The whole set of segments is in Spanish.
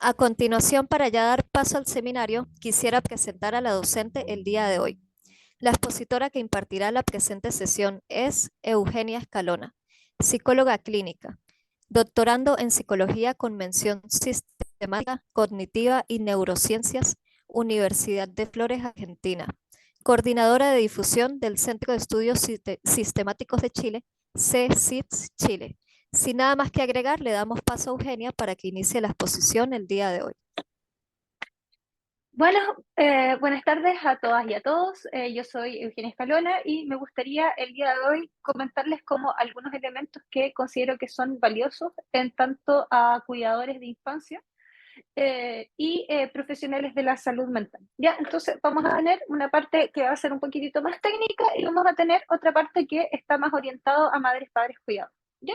A continuación, para ya dar paso al seminario, quisiera presentar a la docente el día de hoy. La expositora que impartirá la presente sesión es Eugenia Escalona, psicóloga clínica, doctorando en psicología con mención sistemática, cognitiva y neurociencias, Universidad de Flores, Argentina, coordinadora de difusión del Centro de Estudios Sistemáticos de Chile, CSIS Chile. Sin nada más que agregar, le damos paso a Eugenia para que inicie la exposición el día de hoy. Bueno, buenas tardes a todas y a todos. Yo soy Eugenia Escalona y me gustaría el día de hoy comentarles como algunos elementos que considero que son valiosos en tanto a cuidadores de infancia y profesionales de la salud mental. ¿Ya? Entonces vamos a tener una parte que va a ser un poquitito más técnica y vamos a tener otra parte que está más orientado a madres, padres, cuidados. ¿Ya?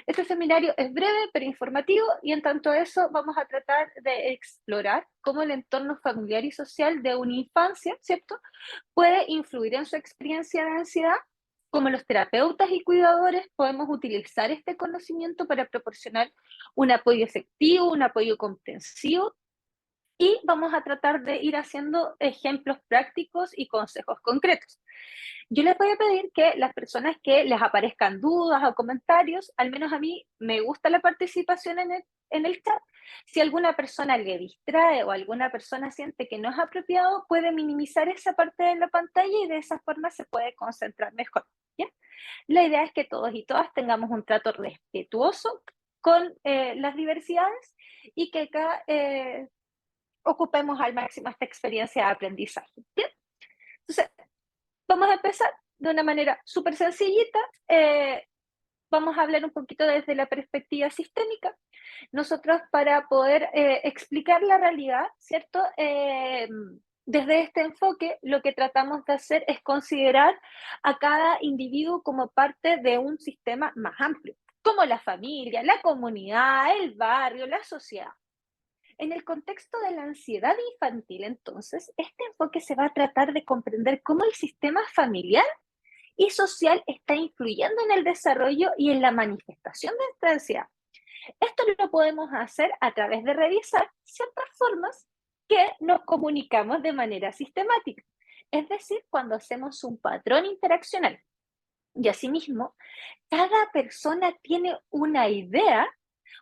Este seminario es breve pero informativo y en tanto a eso vamos a tratar de explorar cómo el entorno familiar y social de una infancia, ¿cierto?, puede influir en su experiencia de ansiedad, cómo los terapeutas y cuidadores podemos utilizar este conocimiento para proporcionar un apoyo efectivo, un apoyo comprensivo y vamos a tratar de ir haciendo ejemplos prácticos y consejos concretos. Yo les voy a pedir que las personas que les aparezcan dudas o comentarios, al menos a mí me gusta la participación en el chat. Si alguna persona le distrae o alguna persona siente que no es apropiado, puede minimizar esa parte de la pantalla y de esa forma se puede concentrar mejor. ¿Ya? La idea es que todos y todas tengamos un trato respetuoso con las diversidades y que acá ocupemos al máximo esta experiencia de aprendizaje. ¿Bien? Entonces, vamos a empezar de una manera súper sencillita. Vamos a hablar un poquito desde la perspectiva sistémica. Nosotros para poder explicar la realidad, ¿cierto? Desde este enfoque, lo que tratamos de hacer es considerar a cada individuo como parte de un sistema más amplio, como la familia, la comunidad, el barrio, la sociedad. En el contexto de la ansiedad infantil, entonces, este enfoque se va a tratar de comprender cómo el sistema familiar y social está influyendo en el desarrollo y en la manifestación de esta ansiedad. Esto lo podemos hacer a través de revisar ciertas formas que nos comunicamos de manera sistemática, es decir, cuando hacemos un patrón interaccional. Y asimismo, cada persona tiene una idea,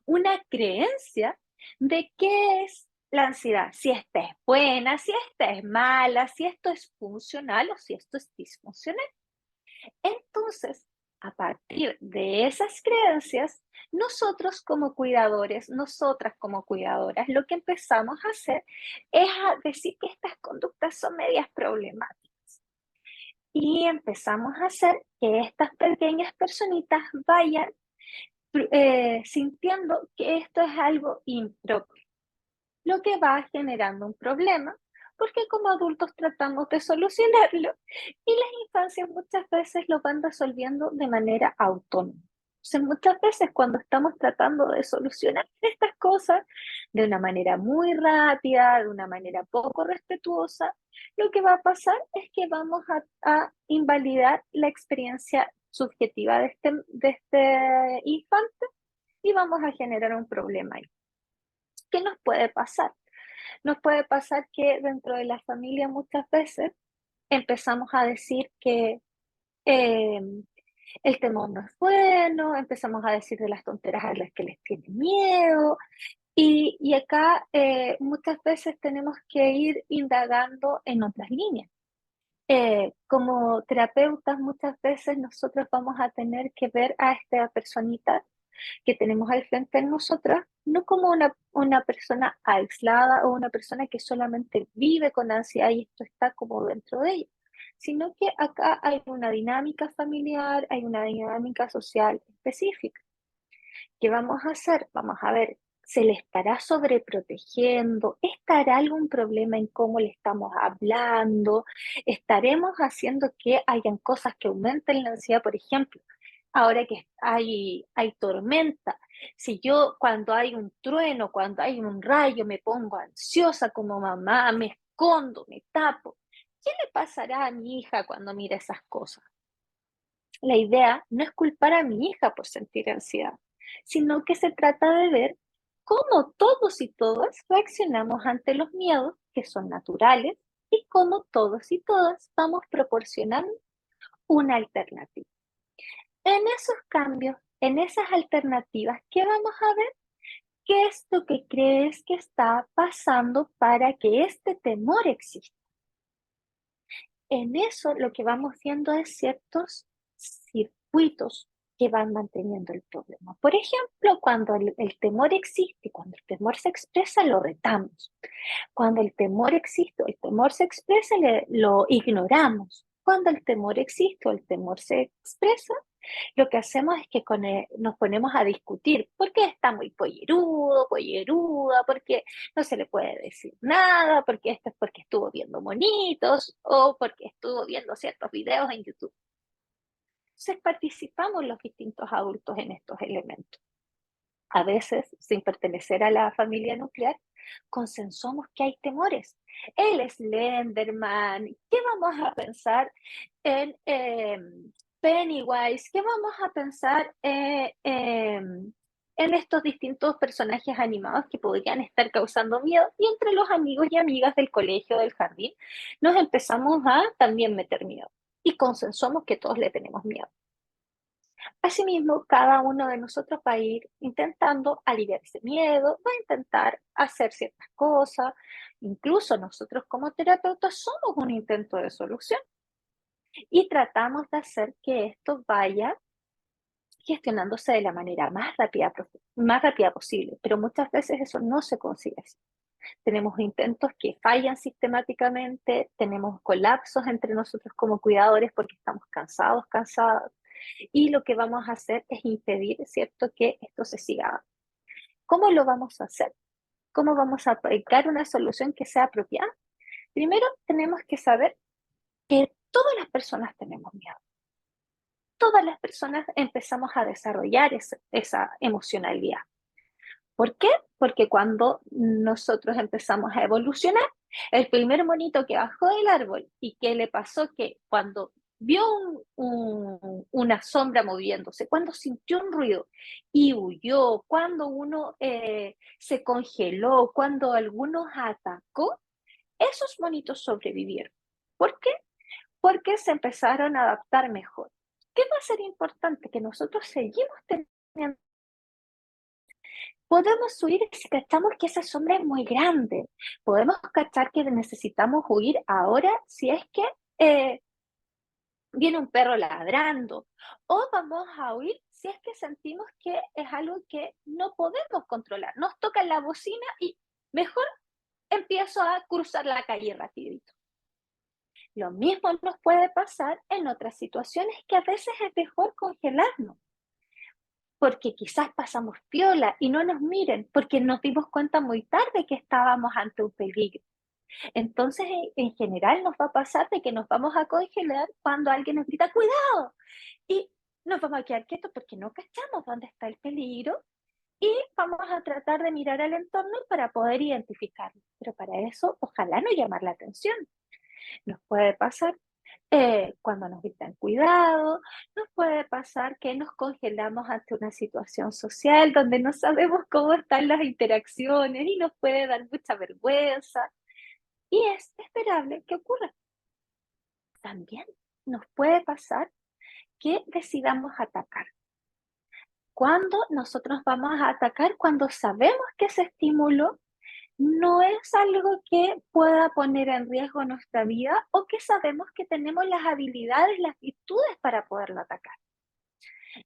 una creencia de qué es la ansiedad, si esta es buena, si esta es mala, si esto es funcional o si esto es disfuncional. Entonces, a partir de esas creencias, nosotros como cuidadores, nosotras como cuidadoras, lo que empezamos a hacer es a decir que estas conductas son medias problemáticas. Y empezamos a hacer que estas pequeñas personitas vayan sintiendo que esto es algo impropio, lo que va generando un problema, porque como adultos tratamos de solucionarlo y las infancias muchas veces lo van resolviendo de manera autónoma. Entonces, muchas veces cuando estamos tratando de solucionar estas cosas de una manera muy rápida, de una manera poco respetuosa, lo que va a pasar es que vamos a invalidar la experiencia subjetiva de este infante y vamos a generar un problema ahí. ¿Qué nos puede pasar? Nos puede pasar que dentro de la familia muchas veces empezamos a decir que eh, el temor no es bueno, empezamos a decir de las tonteras a las que les tiene miedo, y acá muchas veces tenemos que ir indagando en otras líneas. Como terapeutas, muchas veces nosotros vamos a tener que ver a esta personita que tenemos al frente de nosotras, no como una persona aislada o una persona que solamente vive con ansiedad y esto está como dentro de ella, sino que acá hay una dinámica familiar, hay una dinámica social específica. ¿Qué vamos a hacer? Vamos a ver, ¿se le estará sobreprotegiendo? ¿Estará algún problema en cómo le estamos hablando? ¿Estaremos haciendo que hayan cosas que aumenten la ansiedad? Por ejemplo, ahora que hay tormenta, si yo cuando hay un trueno, cuando hay un rayo, me pongo ansiosa como mamá, me escondo, me tapo, ¿qué le pasará a mi hija cuando mira esas cosas? La idea no es culpar a mi hija por sentir ansiedad, sino que se trata de ver cómo todos y todas reaccionamos ante los miedos que son naturales y cómo todos y todas vamos proporcionando una alternativa. En esos cambios, en esas alternativas, ¿qué vamos a ver? ¿Qué es lo que crees que está pasando para que este temor exista? En eso lo que vamos viendo es ciertos circuitos que van manteniendo el problema. Por ejemplo, cuando el temor existe, cuando el temor se expresa, lo retamos. Cuando el temor existe o el temor se expresa, lo ignoramos. Cuando el temor existe o el temor se expresa, lo que hacemos es que nos ponemos a discutir porque está muy pollerudo, polleruda, porque no se le puede decir nada, porque esto es porque estuvo viendo monitos o porque estuvo viendo ciertos videos en YouTube. Entonces participamos los distintos adultos en estos elementos. A veces, sin pertenecer a la familia nuclear, consensuamos que hay temores. El Slenderman, ¿qué vamos a pensar en Pennywise? ¿Qué vamos a pensar en estos distintos personajes animados que podrían estar causando miedo? Y entre los amigos y amigas del colegio, del jardín, nos empezamos a también meter miedo y consensuamos que todos le tenemos miedo. Asimismo, cada uno de nosotros va a ir intentando aliviar ese miedo, va a intentar hacer ciertas cosas. Incluso nosotros como terapeutas somos un intento de solución y tratamos de hacer que esto vaya gestionándose de la manera más rápida posible, pero muchas veces eso no se consigue así. Tenemos intentos que fallan sistemáticamente, tenemos colapsos entre nosotros como cuidadores porque estamos cansados, cansadas, y lo que vamos a hacer es impedir, ¿cierto?, que esto se siga. ¿Cómo lo vamos a hacer? ¿Cómo vamos a aplicar una solución que sea apropiada? Primero, tenemos que saber que todas las personas tenemos miedo. Todas las personas empezamos a desarrollar esa emocionalidad. ¿Por qué? Porque cuando nosotros empezamos a evolucionar, el primer monito que bajó del árbol y que le pasó que cuando vio una sombra moviéndose, cuando sintió un ruido y huyó, cuando uno se congeló, cuando algunos atacó, esos monitos sobrevivieron. ¿Por qué? Porque se empezaron a adaptar mejor. ¿Qué va a ser importante? Que nosotros seguimos teniendo. Podemos huir si cachamos que esa sombra es muy grande. Podemos cachar que necesitamos huir ahora si es que eh, viene un perro ladrando. O vamos a huir si es que sentimos que es algo que no podemos controlar. Nos toca la bocina y mejor empiezo a cruzar la calle rapidito. Lo mismo nos puede pasar en otras situaciones que a veces es mejor congelarnos porque quizás pasamos piola y no nos miren, porque nos dimos cuenta muy tarde que estábamos ante un peligro. Entonces, en general nos va a pasar de que nos vamos a congelar cuando alguien nos grita, ¡cuidado! Y nos vamos a quedar quietos porque no cachamos dónde está el peligro y vamos a tratar de mirar al entorno para poder identificarlo. Pero para eso, ojalá no llamar la atención. Nos puede pasar cuando nos gritan cuidado, nos puede pasar que nos congelamos ante una situación social donde no sabemos cómo están las interacciones y nos puede dar mucha vergüenza. Y es esperable que ocurra. También nos puede pasar que decidamos atacar. Cuando nosotros vamos a atacar, cuando sabemos que ese estímulo no es algo que pueda poner en riesgo nuestra vida o que sabemos que tenemos las habilidades, las virtudes para poderlo atacar.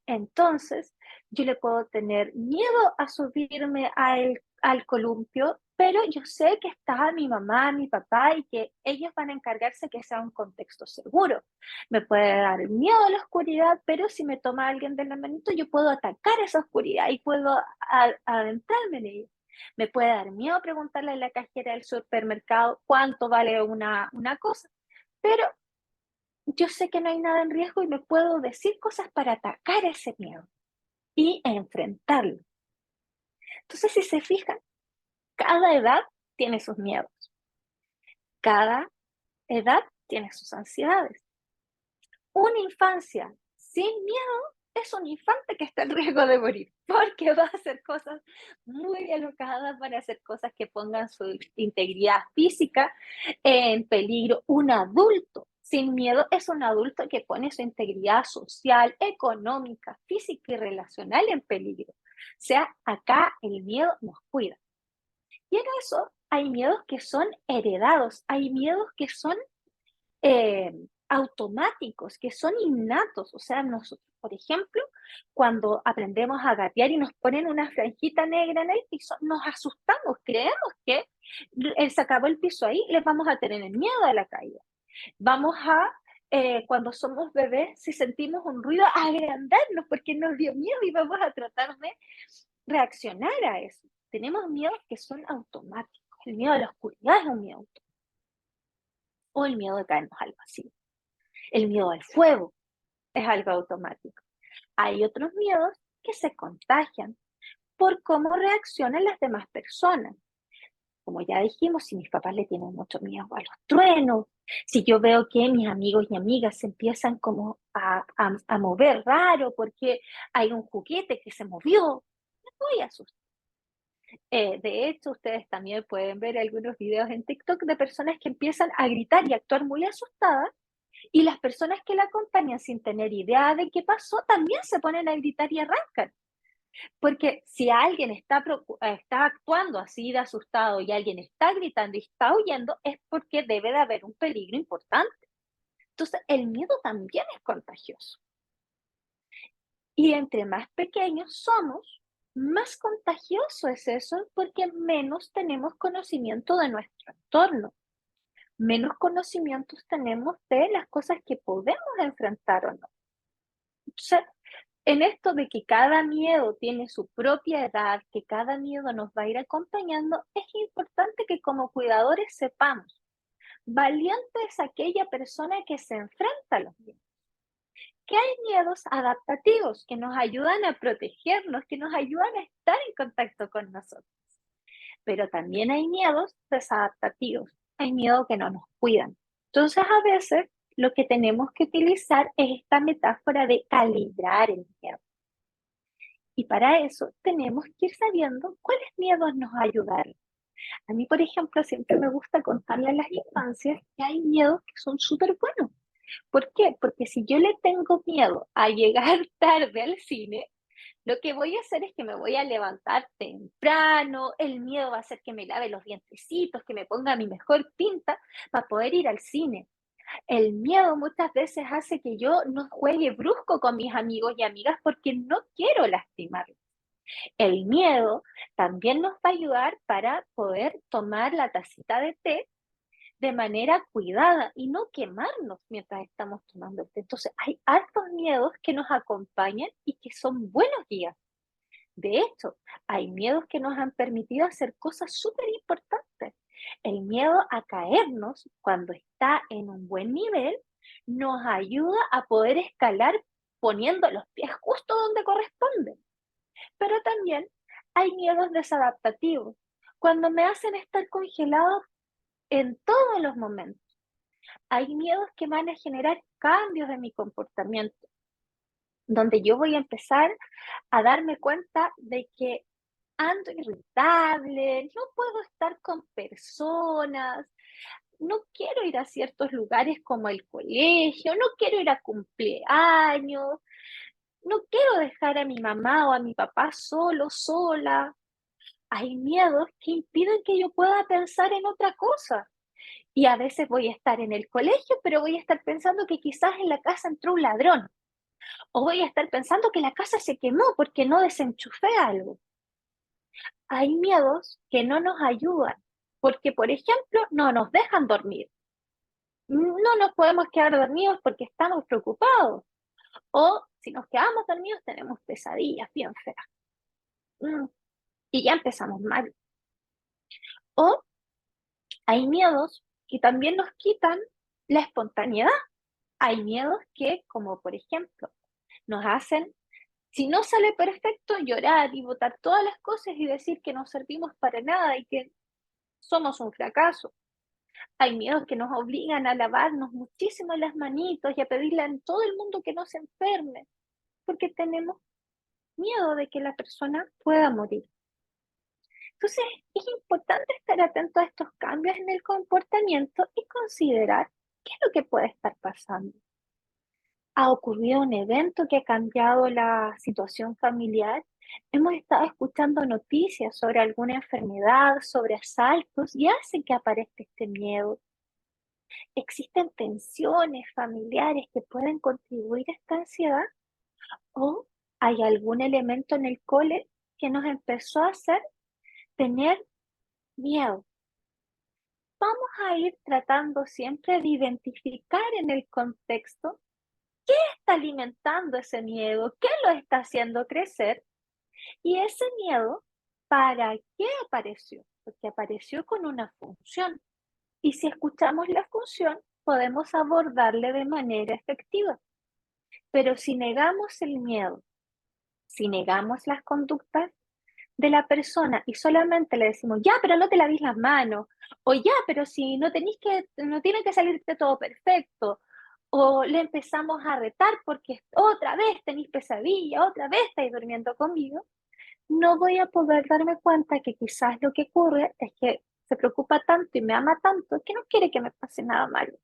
Entonces, yo le puedo tener miedo a subirme al columpio, pero yo sé que está mi mamá, mi papá y que ellos van a encargarse que sea un contexto seguro. Me puede dar miedo a la oscuridad, pero si me toma alguien de la manito, yo puedo atacar esa oscuridad y puedo adentrarme en ella. Me puede dar miedo preguntarle a la cajera del supermercado cuánto vale una cosa, pero yo sé que no hay nada en riesgo y me puedo decir cosas para atacar ese miedo y enfrentarlo. Entonces, si se fijan, cada edad tiene sus miedos, cada edad tiene sus ansiedades. Una infancia sin miedo es un infante que está en riesgo de morir, porque va a hacer cosas muy alocadas, van a hacer cosas que pongan su integridad física en peligro. Un adulto sin miedo es un adulto que pone su integridad social, económica, física y relacional en peligro. O sea, acá el miedo nos cuida. Y en eso hay miedos que son heredados, hay miedos que son eh, automáticos, que son innatos. O sea, nosotros, por ejemplo, cuando aprendemos a gatear y nos ponen una franjita negra en el piso, nos asustamos, creemos que se acabó el piso ahí, les vamos a tener el miedo a la caída. Vamos a, cuando somos bebés, si sentimos un ruido, a agrandarnos porque nos dio miedo y vamos a tratar de reaccionar a eso. Tenemos miedos que son automáticos. El miedo a la oscuridad es un miedo automático. O el miedo de caernos al vacío. El miedo al fuego es algo automático. Hay otros miedos que se contagian por cómo reaccionan las demás personas. Como ya dijimos, si mis papás le tienen mucho miedo a los truenos, si yo veo que mis amigos y amigas se empiezan como a mover raro porque hay un juguete que se movió, me voy a asustar. De hecho, ustedes también pueden ver algunos videos en TikTok de personas que empiezan a gritar y a actuar muy asustadas y las personas que la acompañan sin tener idea de qué pasó también se ponen a gritar y arrancan. Porque si alguien está actuando así de asustado y alguien está gritando y está huyendo, es porque debe de haber un peligro importante. Entonces, el miedo también es contagioso. Y entre más pequeños somos, más contagioso es eso porque menos tenemos conocimiento de nuestro entorno, menos conocimientos tenemos de las cosas que podemos enfrentar o no. Entonces, en esto de que cada miedo tiene su propia edad, que cada miedo nos va a ir acompañando, es importante que como cuidadores sepamos, valiente es aquella persona que se enfrenta a los miedos, que hay miedos adaptativos que nos ayudan a protegernos, que nos ayudan a estar en contacto con nosotros, pero también hay miedos desadaptativos, hay miedos que no nos cuidan. Entonces a veces lo que tenemos que utilizar es esta metáfora de calibrar el miedo. Y para eso tenemos que ir sabiendo cuáles miedos nos ayudan. A mí, por ejemplo, siempre me gusta contarle a las infancias que hay miedos que son súper buenos. ¿Por qué? Porque si yo le tengo miedo a llegar tarde al cine, lo que voy a hacer es que me voy a levantar temprano, el miedo va a hacer que me lave los dientecitos, que me ponga mi mejor pinta para poder ir al cine. El miedo muchas veces hace que yo no juegue brusco con mis amigos y amigas porque no quiero lastimarlos. El miedo también nos va a ayudar para poder tomar la tacita de té de manera cuidada y no quemarnos mientras estamos tomando el té. Entonces, hay hartos miedos que nos acompañan y que son buenos guías. De hecho, hay miedos que nos han permitido hacer cosas súper importantes. El miedo a caernos cuando está en un buen nivel nos ayuda a poder escalar poniendo los pies justo donde corresponden. Pero también hay miedos desadaptativos, cuando me hacen estar congelado en todos los momentos. Hay miedos que van a generar cambios en mi comportamiento, donde yo voy a empezar a darme cuenta de que ando irritable, no puedo estar con personas, no quiero ir a ciertos lugares como el colegio, no quiero ir a cumpleaños, no quiero dejar a mi mamá o a mi papá solo, sola. Hay miedos que impiden que yo pueda pensar en otra cosa. Y a veces voy a estar en el colegio, pero voy a estar pensando que quizás en la casa entró un ladrón. O voy a estar pensando que la casa se quemó porque no desenchufé algo. Hay miedos que no nos ayudan, porque, por ejemplo, no nos dejan dormir. No nos podemos quedar dormidos porque estamos preocupados. O si nos quedamos dormidos tenemos pesadillas bien feas. Mm, Y ya empezamos mal. O hay miedos que también nos quitan la espontaneidad. Hay miedos que, como por ejemplo, nos hacen, si no sale perfecto, llorar y botar todas las cosas y decir que no servimos para nada y que somos un fracaso. Hay miedos que nos obligan a lavarnos muchísimo las manitos y a pedirle a todo el mundo que no se enferme. porque tenemos miedo de que la persona pueda morir. Entonces, es importante estar atento a estos cambios en el comportamiento y considerar qué es lo que puede estar pasando. ¿Ha ocurrido un evento que ha cambiado la situación familiar? Hemos estado escuchando noticias sobre alguna enfermedad, sobre asaltos, y hace que aparezca este miedo. ¿Existen tensiones familiares que pueden contribuir a esta ansiedad? ¿O hay algún elemento en el cole que nos empezó a hacer tener miedo? Vamos a ir tratando siempre de identificar en el contexto qué está alimentando ese miedo, qué lo está haciendo crecer y ese miedo, ¿para qué apareció? Porque apareció con una función. Y si escuchamos la función, podemos abordarle de manera efectiva. Pero si negamos el miedo, si negamos las conductas de la persona y solamente le decimos, ya, pero no te laves las manos, o ya, pero si no no tiene que salirte todo perfecto, o le empezamos a retar porque otra vez tenéis pesadilla, otra vez estáis durmiendo conmigo, no voy a poder darme cuenta que quizás lo que ocurre es que se preocupa tanto y me ama tanto que no quiere que me pase nada malo.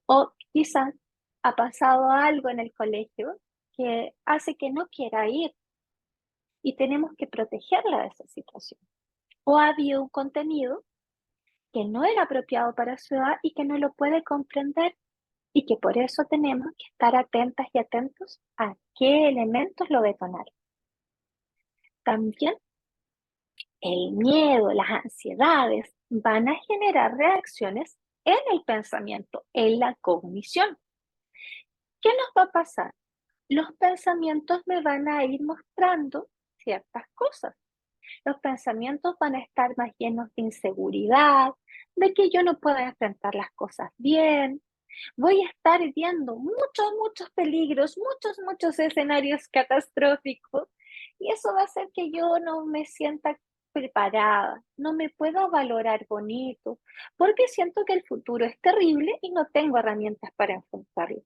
O quizás ha pasado algo en el colegio que hace que no quiera ir y tenemos que protegerla de esa situación. O ha habido un contenido que no era apropiado para su edad y que no lo puede comprender y que por eso tenemos que estar atentas y atentos a qué elementos lo detonaron. También el miedo, las ansiedades van a generar reacciones en el pensamiento, en la cognición. ¿Qué nos va a pasar? Los pensamientos me van a ir mostrando ciertas cosas. Los pensamientos van a estar más llenos de inseguridad, de que yo no puedo enfrentar las cosas bien. Voy a estar viendo muchos peligros, muchos escenarios catastróficos y eso va a hacer que yo no me sienta preparada, no me pueda valorar bonito, porque siento que el futuro es terrible y no tengo herramientas para enfrentarlo.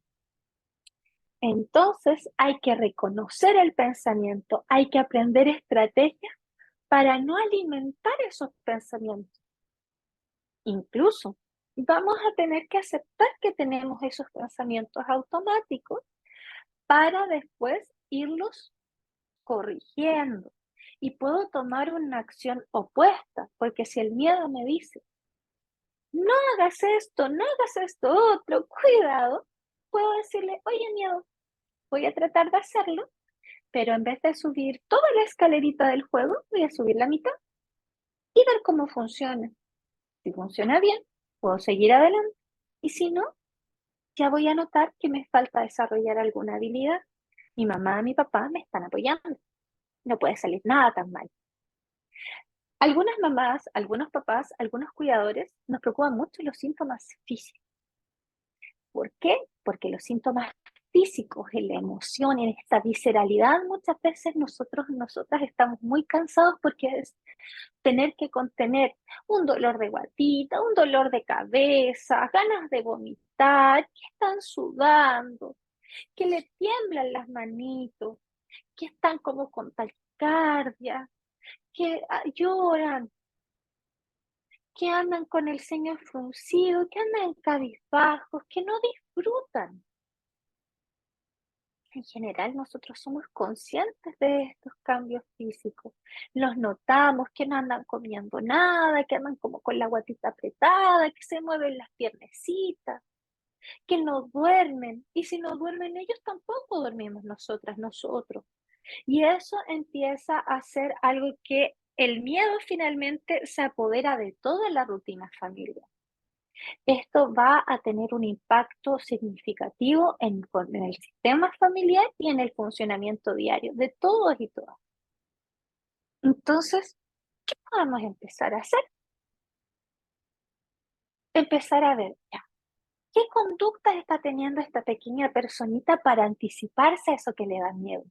Entonces hay que reconocer el pensamiento, hay que aprender estrategias para no alimentar esos pensamientos. Incluso vamos a tener que aceptar que tenemos esos pensamientos automáticos para después irlos corrigiendo. Y puedo tomar una acción opuesta, porque si el miedo me dice, no no hagas esto otro, cuidado, puedo decirle, oye miedo, voy a tratar de hacerlo, pero en vez de subir toda la escalerita del juego, voy a subir la mitad y ver cómo funciona. Si funciona bien, puedo seguir adelante. Y si no, ya voy a notar que me falta desarrollar alguna habilidad. Mi mamá, mi papá me están apoyando. No puede salir nada tan mal. Algunas mamás, algunos papás, algunos cuidadores nos preocupan mucho los síntomas físicos. ¿Por qué? Porque los síntomas físicos, en la emoción, en esta visceralidad, muchas veces nosotras estamos muy cansados porque es tener que contener un dolor de guatita, un dolor de cabeza, ganas de vomitar, que están sudando, que le tiemblan las manitos, que están como con taquicardia, que lloran, que andan con el ceño fruncido, que andan cabizbajos, que no disfrutan. En general, nosotros somos conscientes de estos cambios físicos. Los notamos que no andan comiendo nada, que andan como con la guatita apretada, que se mueven las piernecitas, que no duermen. Y si no duermen ellos, tampoco dormimos nosotros. Y eso empieza a ser algo que el miedo finalmente se apodera de toda la rutina familiar. Esto va a tener un impacto significativo en el sistema familiar y en el funcionamiento diario de todos y todas. Entonces, ¿qué podemos empezar a hacer? Empezar a ver, ya, ¿qué conductas está teniendo esta pequeña personita para anticiparse a eso que le da miedo?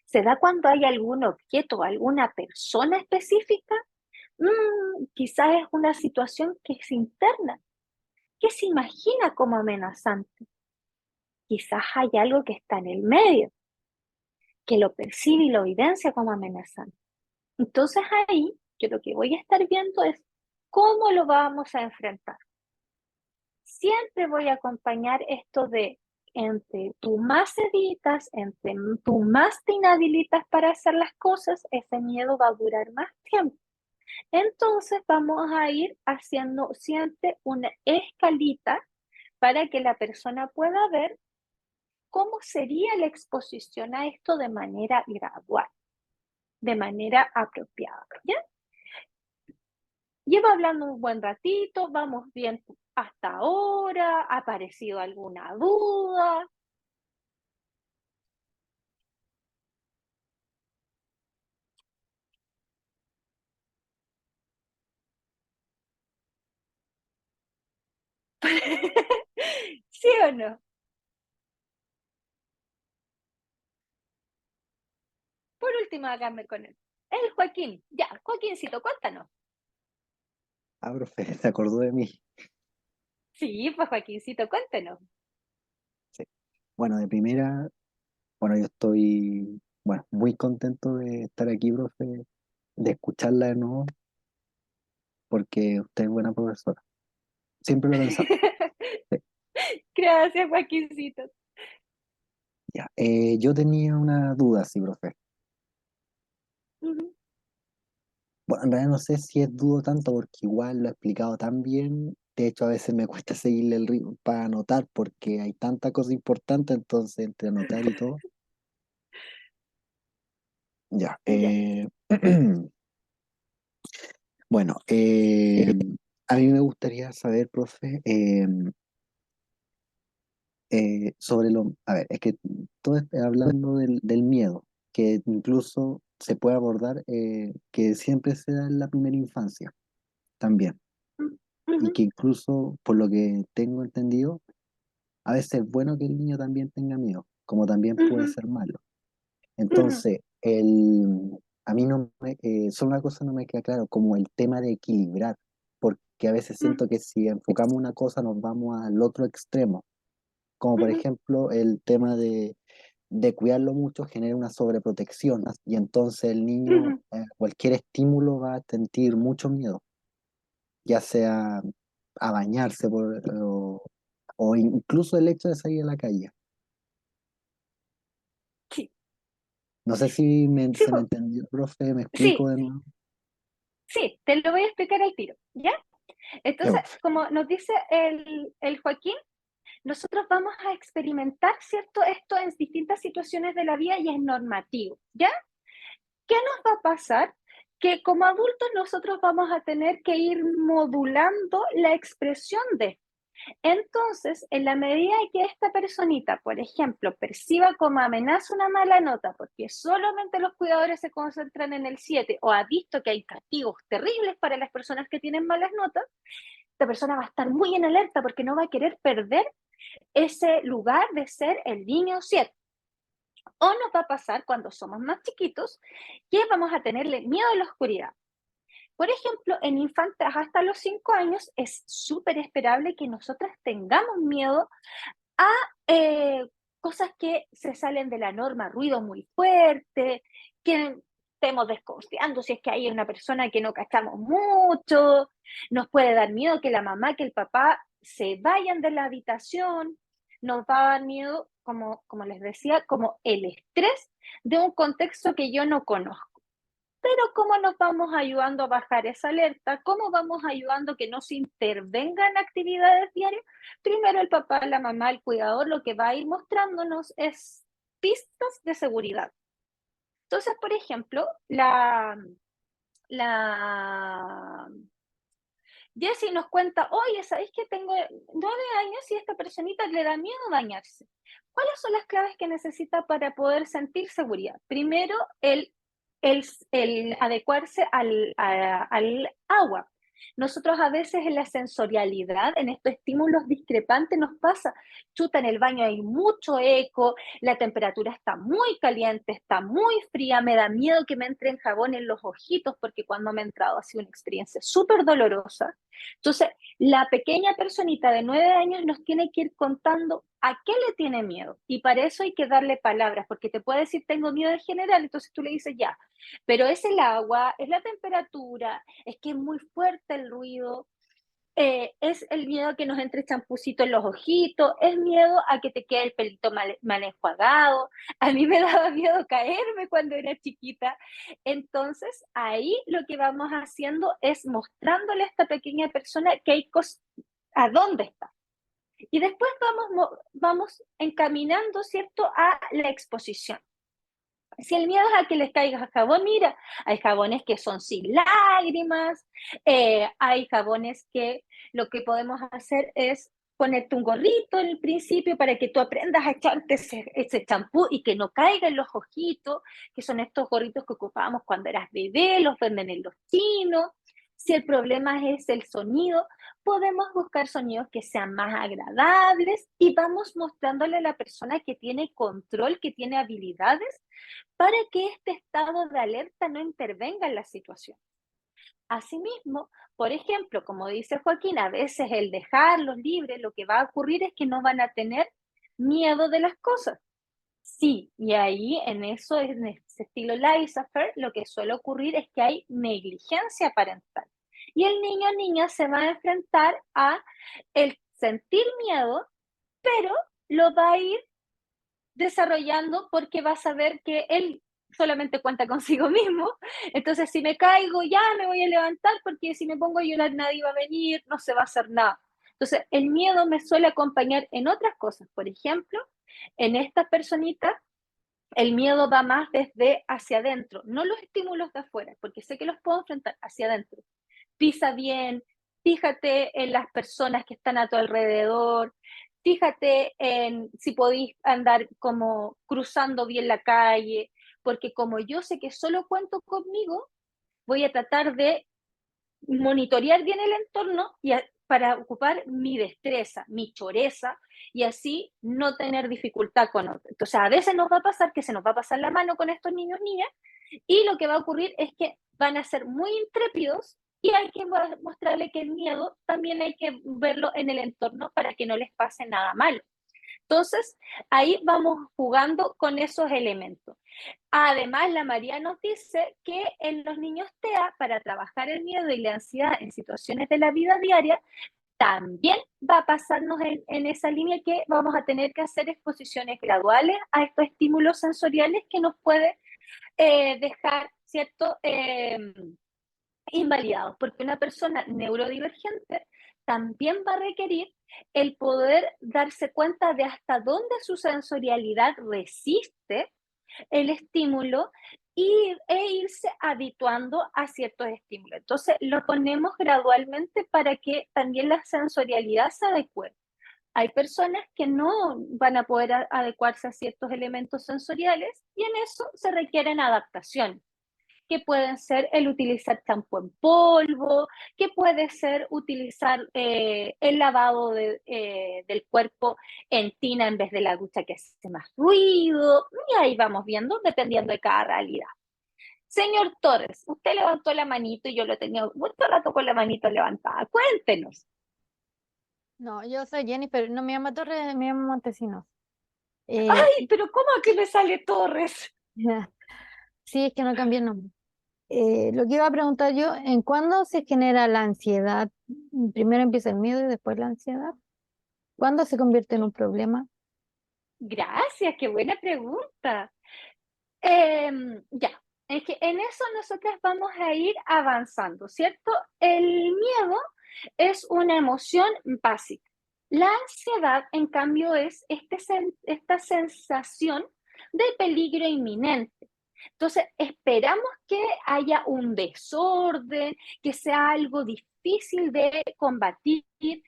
¿Se da cuando hay algún objeto o alguna persona específica? Quizás es una situación que es interna, que se imagina como amenazante. Quizás hay algo que está en el medio. que lo percibe y lo evidencia como amenazante. Entonces ahí yo lo que voy a estar viendo es cómo lo vamos a enfrentar. Siempre voy a acompañar esto de entre tú más evitas, entre tú más te inhabilitas para hacer las cosas, ese miedo va a durar más tiempo. Entonces vamos a ir haciendo siempre una escalita para que la persona pueda ver cómo sería la exposición a esto de manera gradual, de manera apropiada, ¿ya? Llevo hablando un buen ratito, vamos bien hasta ahora, ¿ha aparecido alguna duda? ¿Sí o no? Por último, háganme con él. El Joaquín, ya, Joaquincito, cuéntanos. Ah, profe, se acordó de mí. Sí, pues Joaquincito, cuéntanos. Sí. Bueno, de primera, bueno, yo estoy, bueno, muy contento de estar aquí, profe, de escucharla de nuevo, porque usted es buena profesora. Siempre lo he pensado. Sí. Gracias, Joaquincito. Ya. Yo tenía una duda, sí, profe. Ujú, Bueno, en realidad no sé si es dudo tanto, porque igual lo he explicado tan bien. De hecho, a veces me cuesta seguirle el ritmo para anotar, porque hay tanta cosa importante, entonces entre anotar y todo. Ya. ya. Bueno, a mí me gustaría saber, profe, sobre lo... A ver, es que todo está hablando del miedo, que incluso se puede abordar, que siempre se da en la primera infancia también, y Ujú, que incluso, por lo que tengo entendido, a veces es bueno que el niño también tenga miedo, como también puede ujú, ser malo. ujú, Entonces, a mí no me, solo una cosa no me queda claro, como el tema de equilibrar, porque a veces ujú, siento que si enfocamos una cosa nos vamos al otro extremo, como por ujú, ejemplo el tema de cuidarlo mucho genera una sobreprotección, y entonces el niño, ujú. cualquier estímulo va a sentir mucho miedo, ya sea a bañarse o incluso el hecho de salir a la calle. Sí, No sé si sí, se me entendió, profe, me explico sí, de nuevo. sí, te lo voy a explicar al tiro, ¿ya? Ya, Entonces, profe. como nos dice el Joaquín, nosotros vamos a experimentar, ¿cierto? Esto en distintas situaciones de la vida y es normativo, ¿ya? ¿Qué nos va a pasar? Que como adultos nosotros vamos a tener que ir modulando la expresión de. Entonces, en la medida que esta personita, por ejemplo, perciba como amenaza una mala nota, porque solamente los cuidadores se concentran en el 7 o ha visto que hay castigos terribles para las personas que tienen malas notas, esta persona va a estar muy en alerta porque no va a querer perder ese lugar de ser el niño 7. O nos va a pasar cuando somos más chiquitos que vamos a tenerle miedo a la oscuridad. Por ejemplo, en infantes hasta los 5 años es súper esperable que nosotras tengamos miedo a cosas que se salen de la norma, ruido muy fuerte, que estemos desconfiando si es que hay una persona que no cachamos mucho, nos puede dar miedo que la mamá, que el papá se vayan de la habitación, nos va a dar miedo, como les decía, como el estrés de un contexto que yo no conozco. Pero ¿cómo nos vamos ayudando a bajar esa alerta? ¿Cómo vamos ayudando a que no se intervenga en actividades diarias? Primero el papá, la mamá, el cuidador, lo que va a ir mostrándonos es pistas de seguridad. Entonces, por ejemplo, la Jessie nos cuenta, oye, ¿sabéis que tengo 9 años y a esta personita le da miedo bañarse? ¿Cuáles son las claves que necesita para poder sentir seguridad? Primero, el adecuarse al agua. Nosotros a veces en la sensorialidad, en estos estímulos discrepantes nos pasa, chuta, en el baño hay mucho eco, la temperatura está muy caliente, está muy fría, me da miedo que me entre en jabón en los ojitos porque cuando me ha entrado ha sido una experiencia súper dolorosa. Entonces, la pequeña personita de 9 años nos tiene que ir contando ¿A qué le tiene miedo? Y para eso hay que darle palabras, porque te puede decir tengo miedo en general, entonces tú le dices ya, pero es el agua, es la temperatura, es que es muy fuerte el ruido, es el miedo a que nos entre champucito en los ojitos, es miedo a que te quede el pelito mal enjuagado. A mí me daba miedo caerme cuando era chiquita. Entonces, ahí lo que vamos haciendo es mostrándole a esta pequeña persona que hay cosas, a dónde está. Y después vamos encaminando, ¿cierto?, a la exposición. Si el miedo es a que les caiga jabón, mira, hay jabones que son sin lágrimas, hay jabones que lo que podemos hacer es ponerte un gorrito en el principio para que tú aprendas a echarte ese champú y que no caiga en los ojitos, que son estos gorritos que ocupábamos cuando eras bebé, los venden en los chinos. Si el problema es el sonido, podemos buscar sonidos que sean más agradables y vamos mostrándole a la persona que tiene control, que tiene habilidades para que este estado de alerta no intervenga en la situación. Asimismo, por ejemplo, como dice Joaquín, a veces el dejarlos libres, lo que va a ocurrir es que no van a tener miedo de las cosas. Sí, y ahí en eso, en ese estilo laissez-faire, lo que suele ocurrir es que hay negligencia parental. Y el niño o niña se va a enfrentar a el sentir miedo, pero lo va a ir desarrollando porque va a saber que él solamente cuenta consigo mismo. Entonces, si me caigo, ya me voy a levantar porque si me pongo a llorar nadie va a venir, no se va a hacer nada. Entonces, el miedo me suele acompañar en otras cosas. Por ejemplo, en estas personitas, el miedo va más desde hacia adentro, no los estímulos de afuera, porque sé que los puedo enfrentar hacia adentro. Pisa bien, fíjate en las personas que están a tu alrededor, fíjate en si podéis andar como cruzando bien la calle, porque como yo sé que solo cuento conmigo, voy a tratar de monitorear bien el entorno para ocupar mi destreza, mi choreza, y así no tener dificultad con otros. Entonces, a veces nos va a pasar que se nos va a pasar la mano con estos niños, niñas, y lo que va a ocurrir es que van a ser muy intrépidos y hay que mostrarle que el miedo también hay que verlo en el entorno para que no les pase nada malo. Entonces, ahí vamos jugando con esos elementos. Además, la María nos dice que en los niños TEA, para trabajar el miedo y la ansiedad en situaciones de la vida diaria, también va a pasarnos en esa línea que vamos a tener que hacer exposiciones graduales a estos estímulos sensoriales que nos puede dejar, ¿cierto?, invalidados, porque una persona neurodivergente también va a requerir el poder darse cuenta de hasta dónde su sensorialidad resiste el estímulo e irse habituando a ciertos estímulos. Entonces, lo ponemos gradualmente para que también la sensorialidad se adecue. Hay personas que no van a poder adecuarse a ciertos elementos sensoriales y en eso se requieren adaptaciones que pueden ser el utilizar champú en polvo, que puede ser utilizar el lavado del cuerpo en tina en vez de la ducha que hace más ruido, y ahí vamos viendo dependiendo de cada realidad. Señor Torres, usted levantó la manito y yo lo tenía mucho rato con la manito levantada. Cuéntenos. No, yo soy Jennifer, no me llamo Torres, me llamo Montesinos. Ay, pero ¿cómo que me sale Torres? Sí, es que no cambié el nombre. Lo que iba a preguntar yo, ¿en cuándo se genera la ansiedad? Primero empieza el miedo y después la ansiedad. ¿Cuándo se convierte en un problema? Gracias, qué buena pregunta. Ya, es que en eso nosotras vamos a ir avanzando, ¿cierto? El miedo es una emoción básica. La ansiedad, en cambio, es esta sensación de peligro inminente. Entonces, esperamos que haya un desorden, que sea algo difícil de combatir, y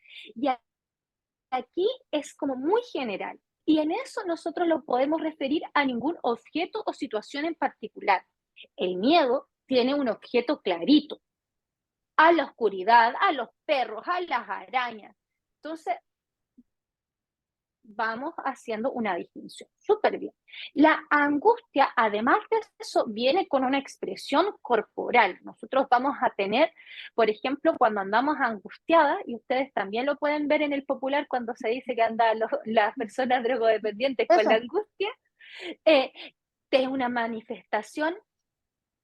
aquí es como muy general. Y en eso nosotros lo podemos referir a ningún objeto o situación en particular. El miedo tiene un objeto clarito, a la oscuridad, a los perros, a las arañas. Entonces, vamos haciendo una distinción. Súper bien. La angustia, además de eso, viene con una expresión corporal. Nosotros vamos a tener, por ejemplo, cuando andamos angustiadas, y ustedes también lo pueden ver en el popular cuando se dice que andan las personas drogodependientes con la Eso. angustia, es una manifestación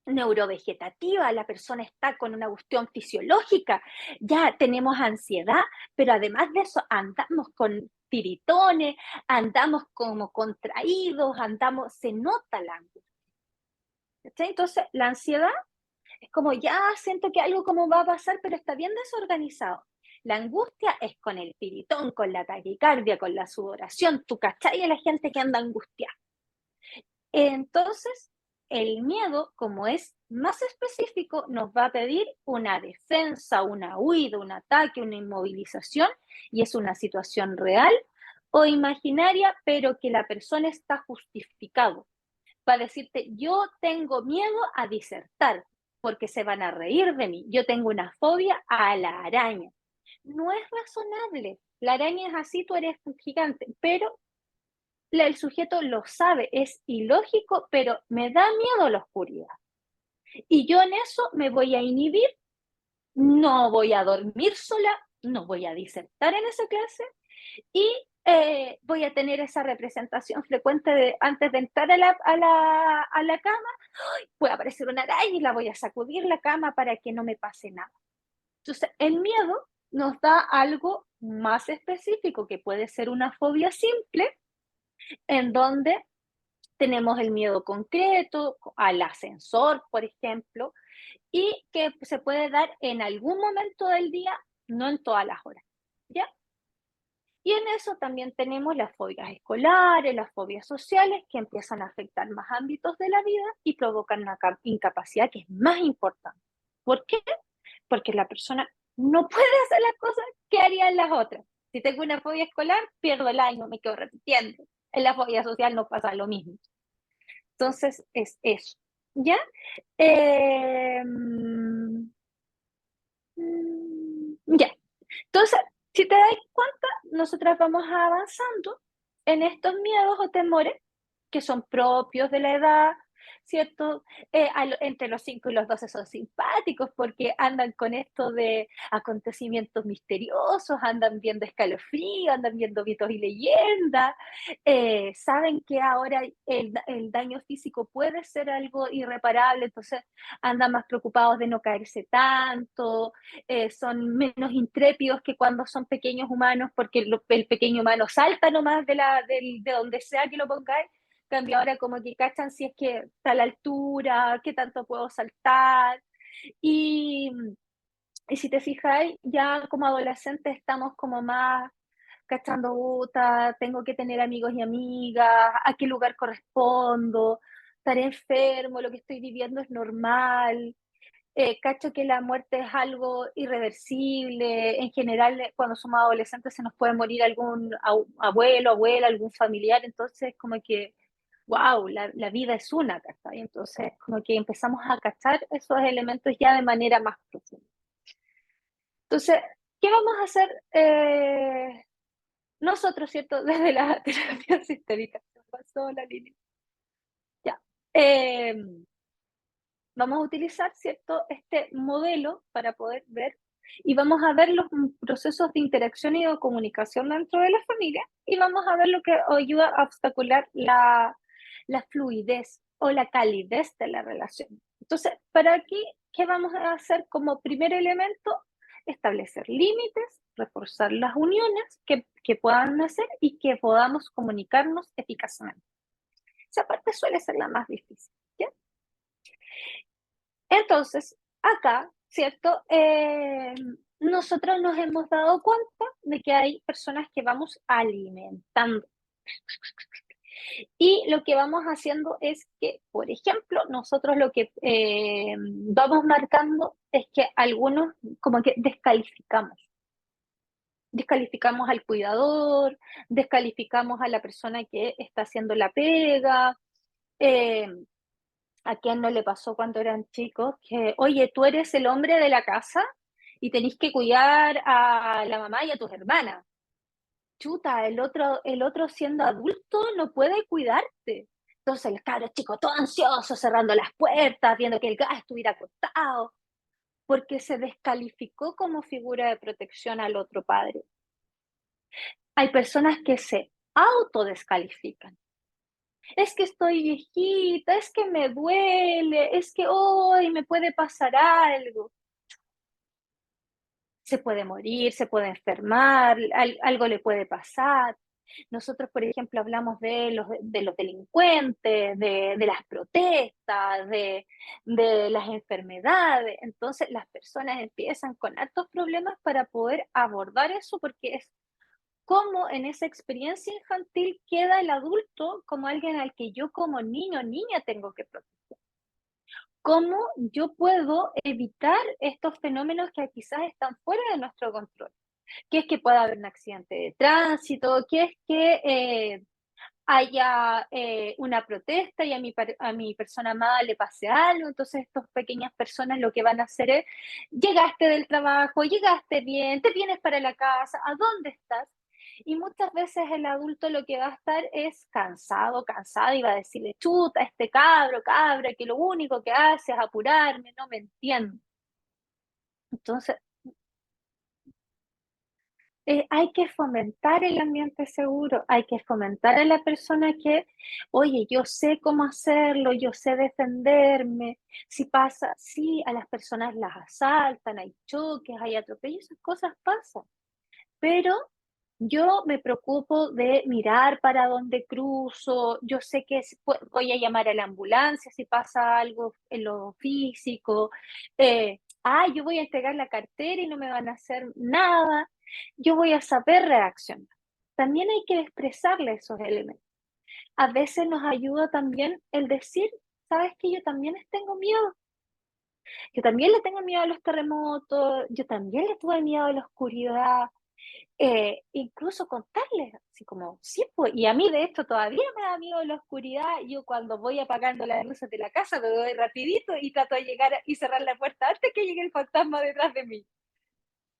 neurovegetativa, la persona está con una cuestión fisiológica, ya tenemos ansiedad, pero además de eso andamos con tiritones, andamos como contraídos, se nota la angustia. ¿Sí? Entonces, la ansiedad es como ya siento que algo como va a pasar, pero está bien desorganizado. La angustia es con el tiritón, con la taquicardia, con la sudoración, tú cachai a la gente que anda angustiada. Entonces, el miedo, como es más específico, nos va a pedir una defensa, una huida, un ataque, una inmovilización, y es una situación real o imaginaria, pero que la persona está justificado. Va a decirte, yo tengo miedo a disertar, porque se van a reír de mí. Yo tengo una fobia a la araña. No es razonable. La araña es así, tú eres un gigante, pero el sujeto lo sabe, es ilógico, pero me da miedo la oscuridad. Y yo en eso me voy a inhibir, no voy a dormir sola, no voy a disertar en esa clase y voy a tener esa representación frecuente de antes de entrar a la cama, puede aparecer una araña y la voy a sacudir la cama para que no me pase nada. Entonces, el miedo nos da algo más específico, que puede ser una fobia simple, en donde tenemos el miedo concreto al ascensor, por ejemplo, y que se puede dar en algún momento del día, no en todas las horas, ¿ya? Y en eso también tenemos las fobias escolares, las fobias sociales, que empiezan a afectar más ámbitos de la vida y provocan una incapacidad que es más importante. ¿Por qué? Porque la persona no puede hacer las cosas que harían las otras. Si tengo una fobia escolar, pierdo el año, me quedo repitiendo. En la fobia social no pasa lo mismo. Entonces, es eso, ¿ya? Ya. Entonces, si te das cuenta, nosotras vamos avanzando en estos miedos o temores que son propios de la edad, ¿cierto? Entre los 5 y los 12 son simpáticos porque andan con esto de acontecimientos misteriosos, andan viendo escalofríos, andan viendo mitos y leyendas, saben que ahora el daño físico puede ser algo irreparable, entonces andan más preocupados de no caerse tanto, son menos intrépidos que cuando son pequeños humanos, porque el pequeño humano salta nomás de donde sea que lo pongáis. Cambio ahora como que cachan si es que está a la altura, qué tanto puedo saltar. Y, y si te fijáis, ya como adolescentes estamos como más cachando, tengo que tener amigos y amigas, a qué lugar correspondo, estaré enfermo, lo que estoy viviendo es normal. Cacho que la muerte es algo irreversible. En general, cuando somos adolescentes se nos puede morir algún abuelo, abuela, algún familiar, entonces como que wow, la vida es una, ¿cachai? Entonces, como que empezamos a cachar esos elementos ya de manera más profunda. Entonces, ¿qué vamos a hacer nosotros, cierto? Desde la terapia sistémica. Se me pasó la línea. Ya. Vamos a utilizar, ¿cierto? Este modelo para poder ver y vamos a ver los procesos de interacción y de comunicación dentro de la familia y vamos a ver lo que ayuda a obstacular la fluidez o la calidez de la relación. Entonces, para aquí, ¿qué vamos a hacer como primer elemento? Establecer límites, reforzar las uniones que puedan nacer y que podamos comunicarnos eficazmente. Esa parte suele ser la más difícil, ¿ya? Entonces, acá, ¿cierto? Nosotros nos hemos dado cuenta de que hay personas que vamos alimentando. Y lo que vamos haciendo es que, por ejemplo, nosotros lo que vamos marcando es que algunos como que descalificamos. Descalificamos al cuidador, descalificamos a la persona que está haciendo la pega. ¿A quién no le pasó cuando eran chicos? Que, oye, tú eres el hombre de la casa y tenés que cuidar a la mamá y a tus hermanas. chuta, el otro siendo adulto no puede cuidarte. Entonces el cabro chico todo ansioso, cerrando las puertas, viendo que el gas estuviera acostado, porque se descalificó como figura de protección al otro padre. Hay personas que se autodescalifican. Es que estoy viejita, es que me duele, es que hoy me puede pasar algo. Se puede morir, se puede enfermar, algo le puede pasar. Nosotros, por ejemplo, hablamos de los delincuentes, de las protestas, de las enfermedades. Entonces, las personas empiezan con altos problemas para poder abordar eso, porque es como en esa experiencia infantil queda el adulto como alguien al que yo como niño o niña tengo que proteger. ¿Cómo yo puedo evitar estos fenómenos que quizás están fuera de nuestro control? ¿Qué es que pueda haber un accidente de tránsito? ¿Qué es que haya una protesta y a mi persona amada le pase algo? Entonces estas pequeñas personas lo que van a hacer es, llegaste del trabajo, llegaste bien, te vienes para la casa, ¿a dónde estás? Y muchas veces el adulto lo que va a estar es cansado, cansada, y va a decirle, chuta, este cabra, que lo único que hace es apurarme, no me entiendo. Entonces, hay que fomentar el ambiente seguro, hay que fomentar a la persona que, oye, yo sé cómo hacerlo, yo sé defenderme. Si pasa, sí, a las personas las asaltan, hay choques, hay atropellos, esas cosas pasan. Pero yo me preocupo de mirar para dónde cruzo, yo sé que voy a llamar a la ambulancia si pasa algo en lo físico, yo voy a entregar la cartera y no me van a hacer nada, yo voy a saber reaccionar. También hay que expresarle esos elementos. A veces nos ayuda también el decir, sabes que yo también tengo miedo, yo también le tengo miedo a los terremotos, yo también le tuve miedo a la oscuridad. Incluso contarles, así como, sí, pues, y a mí de esto todavía me da miedo la oscuridad. Yo cuando voy apagando las luces de la casa me doy rapidito y trato de llegar y cerrar la puerta antes que llegue el fantasma detrás de mí.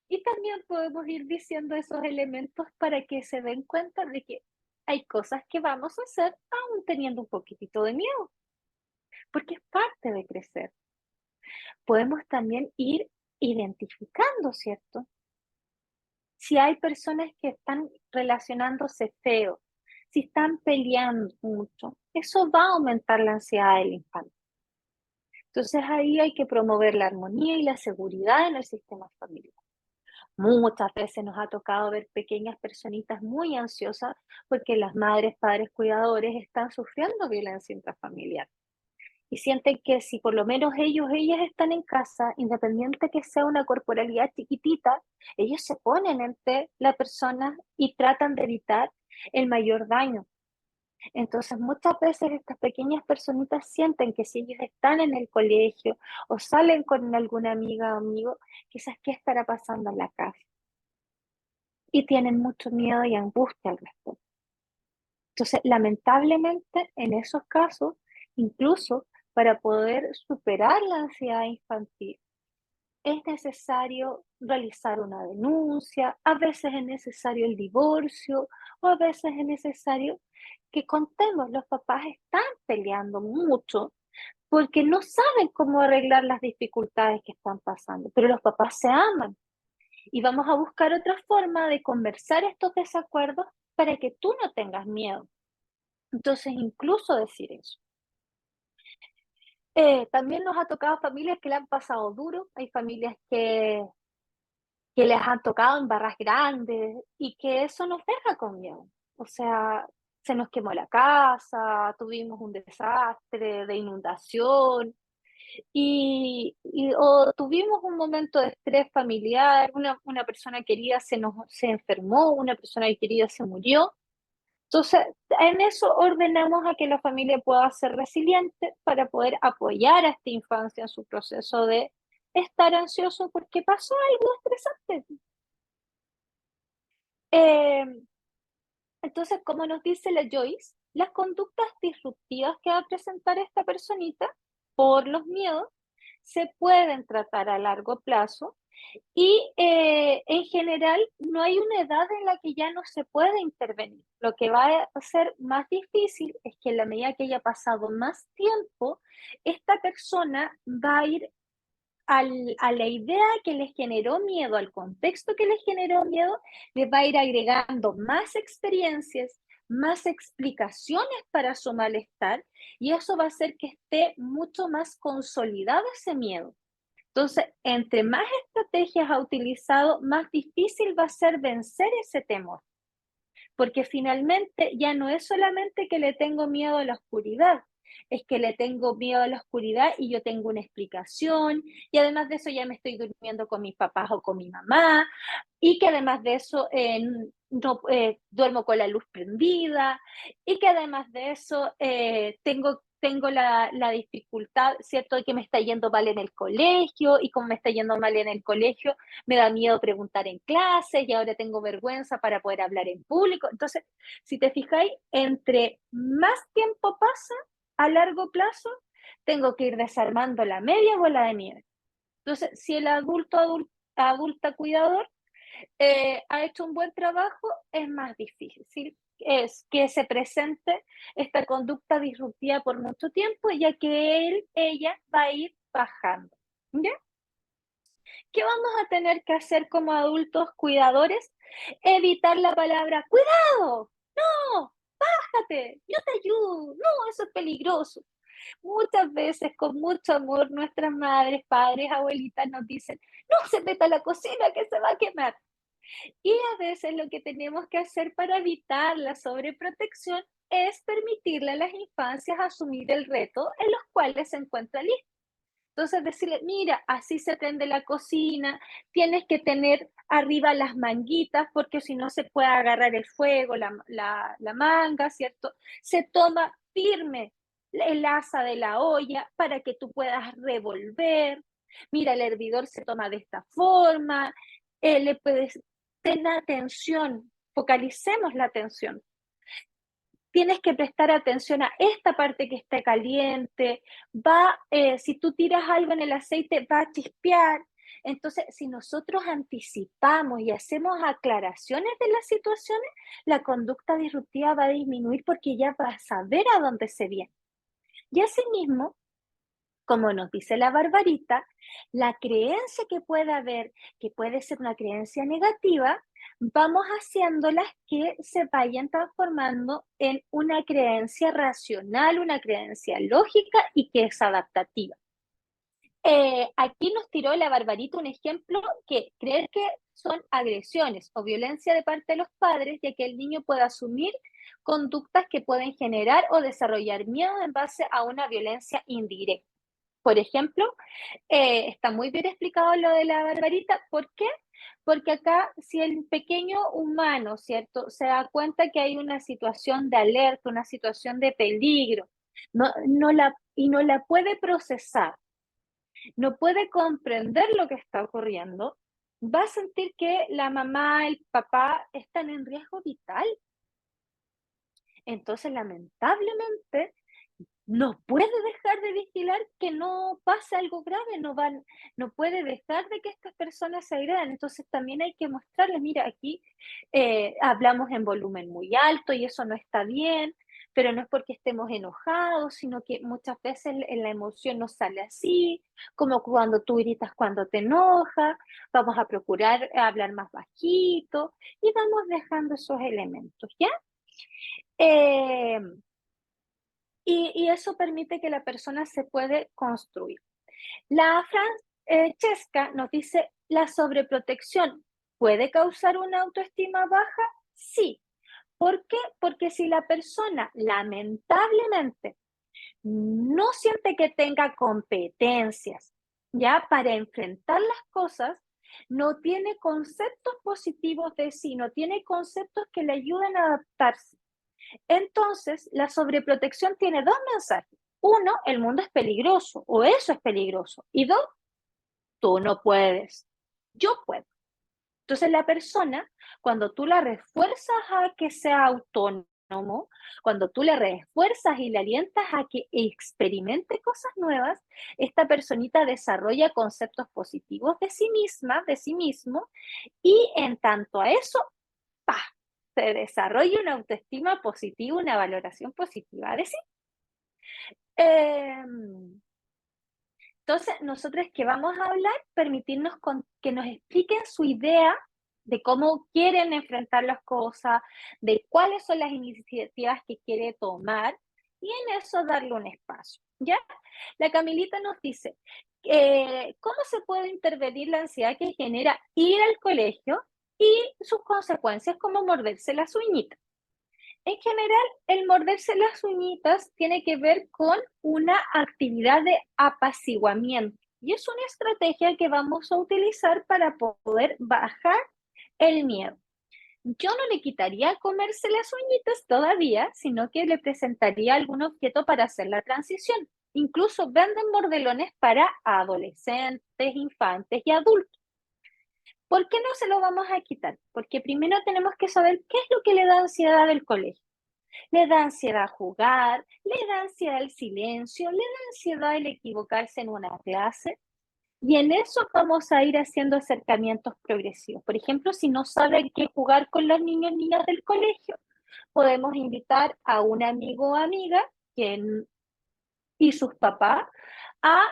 Y también podemos ir diciendo esos elementos para que se den cuenta de que hay cosas que vamos a hacer aún teniendo un poquitito de miedo, porque es parte de crecer. Podemos también ir identificando, ¿cierto? Si hay personas que están relacionándose feo, si están peleando mucho, eso va a aumentar la ansiedad del infante. Entonces ahí hay que promover la armonía y la seguridad en el sistema familiar. Muchas veces nos ha tocado ver pequeñas personitas muy ansiosas porque las madres, padres, cuidadores están sufriendo violencia intrafamiliar. Y sienten que si por lo menos ellas están en casa, independiente que sea una corporalidad chiquitita, ellos se ponen entre la persona y tratan de evitar el mayor daño. Entonces muchas veces estas pequeñas personitas sienten que si ellos están en el colegio o salen con alguna amiga o amigo, quizás qué estará pasando en la casa. Y tienen mucho miedo y angustia al respecto. Entonces, lamentablemente, en esos casos, incluso para poder superar la ansiedad infantil, es necesario realizar una denuncia, a veces es necesario el divorcio, o a veces es necesario que contemos, los papás están peleando mucho porque no saben cómo arreglar las dificultades que están pasando, pero los papás se aman y vamos a buscar otra forma de conversar estos desacuerdos para que tú no tengas miedo. Entonces, incluso decir eso. También nos ha tocado familias que le han pasado duro, hay familias que les han tocado en barras grandes y que eso nos deja con miedo. O sea, se nos quemó la casa, tuvimos un desastre de inundación o tuvimos un momento de estrés familiar, una persona querida se enfermó, una persona querida se murió. Entonces, en eso ordenamos a que la familia pueda ser resiliente para poder apoyar a esta infancia en su proceso de estar ansioso porque pasó algo estresante. Eh, entonces, como nos dice la Joyce, las conductas disruptivas que va a presentar esta personita por los miedos se pueden tratar a largo plazo Y en general no hay una edad en la que ya no se puede intervenir. Lo que va a ser más difícil es que en la medida que haya pasado más tiempo, esta persona va a ir a la idea que les generó miedo, al contexto que les generó miedo, les va a ir agregando más experiencias, más explicaciones para su malestar, y eso va a hacer que esté mucho más consolidado ese miedo. Entonces, entre más estrategias ha utilizado, más difícil va a ser vencer ese temor, porque finalmente ya no es solamente que le tengo miedo a la oscuridad, es que le tengo miedo a la oscuridad y yo tengo una explicación, y además de eso ya me estoy durmiendo con mis papás o con mi mamá, y que además de eso no, duermo con la luz prendida, y que además de eso tengo la dificultad, ¿cierto?, de que me está yendo mal en el colegio, y como me está yendo mal en el colegio, me da miedo preguntar en clase, y ahora tengo vergüenza para poder hablar en público. Entonces, si te fijáis, entre más tiempo pasa, a largo plazo, tengo que ir desarmando la media bola de nieve. Entonces, si el adulta cuidador ha hecho un buen trabajo, es más difícil. Es que se presente esta conducta disruptiva por mucho tiempo, ya que ella va a ir bajando. ¿Ya? ¿Qué vamos a tener que hacer como adultos cuidadores? Evitar la palabra ¡cuidado! ¡No! ¡Bájate! ¡Yo te ayudo! ¡No! Eso es peligroso. Muchas veces, con mucho amor, nuestras madres, padres, abuelitas nos dicen, no se meta a la cocina que se va a quemar. Y a veces lo que tenemos que hacer para evitar la sobreprotección es permitirle a las infancias asumir el reto en los cuales se encuentra listo. Entonces decirle, mira, así se prende la cocina, tienes que tener arriba las manguitas porque si no se puede agarrar el fuego, la manga, ¿cierto? Se toma firme el asa de la olla para que tú puedas revolver. Mira, el hervidor se toma de esta forma. Le puedes, ten atención, focalicemos la atención. Tienes que prestar atención a esta parte que esté caliente, si tú tiras algo en el aceite, va a chispear. Entonces, si nosotros anticipamos y hacemos aclaraciones de las situaciones, la conducta disruptiva va a disminuir porque ya va a saber a dónde se viene. Y asimismo, como nos dice la Barbarita, la creencia que puede haber, que puede ser una creencia negativa, vamos haciéndolas que se vayan transformando en una creencia racional, una creencia lógica y que es adaptativa. Aquí nos tiró la Barbarita un ejemplo que creer que son agresiones o violencia de parte de los padres, ya que el niño puede asumir conductas que pueden generar o desarrollar miedo en base a una violencia indirecta. Por ejemplo, está muy bien explicado lo de la Barbarita. ¿Por qué? Porque acá, si el pequeño humano, ¿cierto?, se da cuenta que hay una situación de alerta, una situación de peligro, no la puede procesar, no puede comprender lo que está ocurriendo, va a sentir que la mamá, el papá están en riesgo vital. Entonces, lamentablemente, no puede dejar de vigilar que no pase algo grave, no puede dejar de que estas personas se agredan. Entonces también hay que mostrarles, mira, aquí hablamos en volumen muy alto y eso no está bien, pero no es porque estemos enojados, sino que muchas veces en la emoción nos sale así, como cuando tú gritas cuando te enojas, vamos a procurar hablar más bajito y vamos dejando esos elementos, ¿ya? Eh, y eso permite que la persona se puede construir. La Francesca nos dice, ¿la sobreprotección puede causar una autoestima baja? Sí. ¿Por qué? Porque si la persona lamentablemente no siente que tenga competencias ya para enfrentar las cosas, no tiene conceptos positivos de sí, no tiene conceptos que le ayuden a adaptarse. Entonces, la sobreprotección tiene dos mensajes. Uno, el mundo es peligroso o eso es peligroso. Y dos, tú no puedes, yo puedo. Entonces, la persona, cuando tú la refuerzas a que sea autónoma, cuando tú le refuerzas y le alientas a que experimente cosas nuevas, esta personita desarrolla conceptos positivos de sí misma, de sí mismo, y en tanto a eso, ¡pah!, se desarrolla una autoestima positiva, una valoración positiva de sí. Entonces, nosotros que vamos a hablar, permitirnos que nos expliquen su idea de cómo quieren enfrentar las cosas, de cuáles son las iniciativas que quiere tomar, y en eso darle un espacio, ¿ya? La Camilita nos dice, ¿cómo se puede intervenir la ansiedad que genera ir al colegio y sus consecuencias como morderse las uñitas? En general, el morderse las uñitas tiene que ver con una actividad de apaciguamiento y es una estrategia que vamos a utilizar para poder bajar el miedo. Yo no le quitaría comerse las uñitas todavía, sino que le presentaría algún objeto para hacer la transición. Incluso venden mordelones para adolescentes, infantes y adultos. ¿Por qué no se lo vamos a quitar? Porque primero tenemos que saber qué es lo que le da ansiedad del colegio. Le da ansiedad jugar, le da ansiedad el silencio, le da ansiedad el equivocarse en una clase. Y en eso vamos a ir haciendo acercamientos progresivos. Por ejemplo, si no saben qué jugar con los niños y niñas del colegio, podemos invitar a un amigo o amiga y sus papás a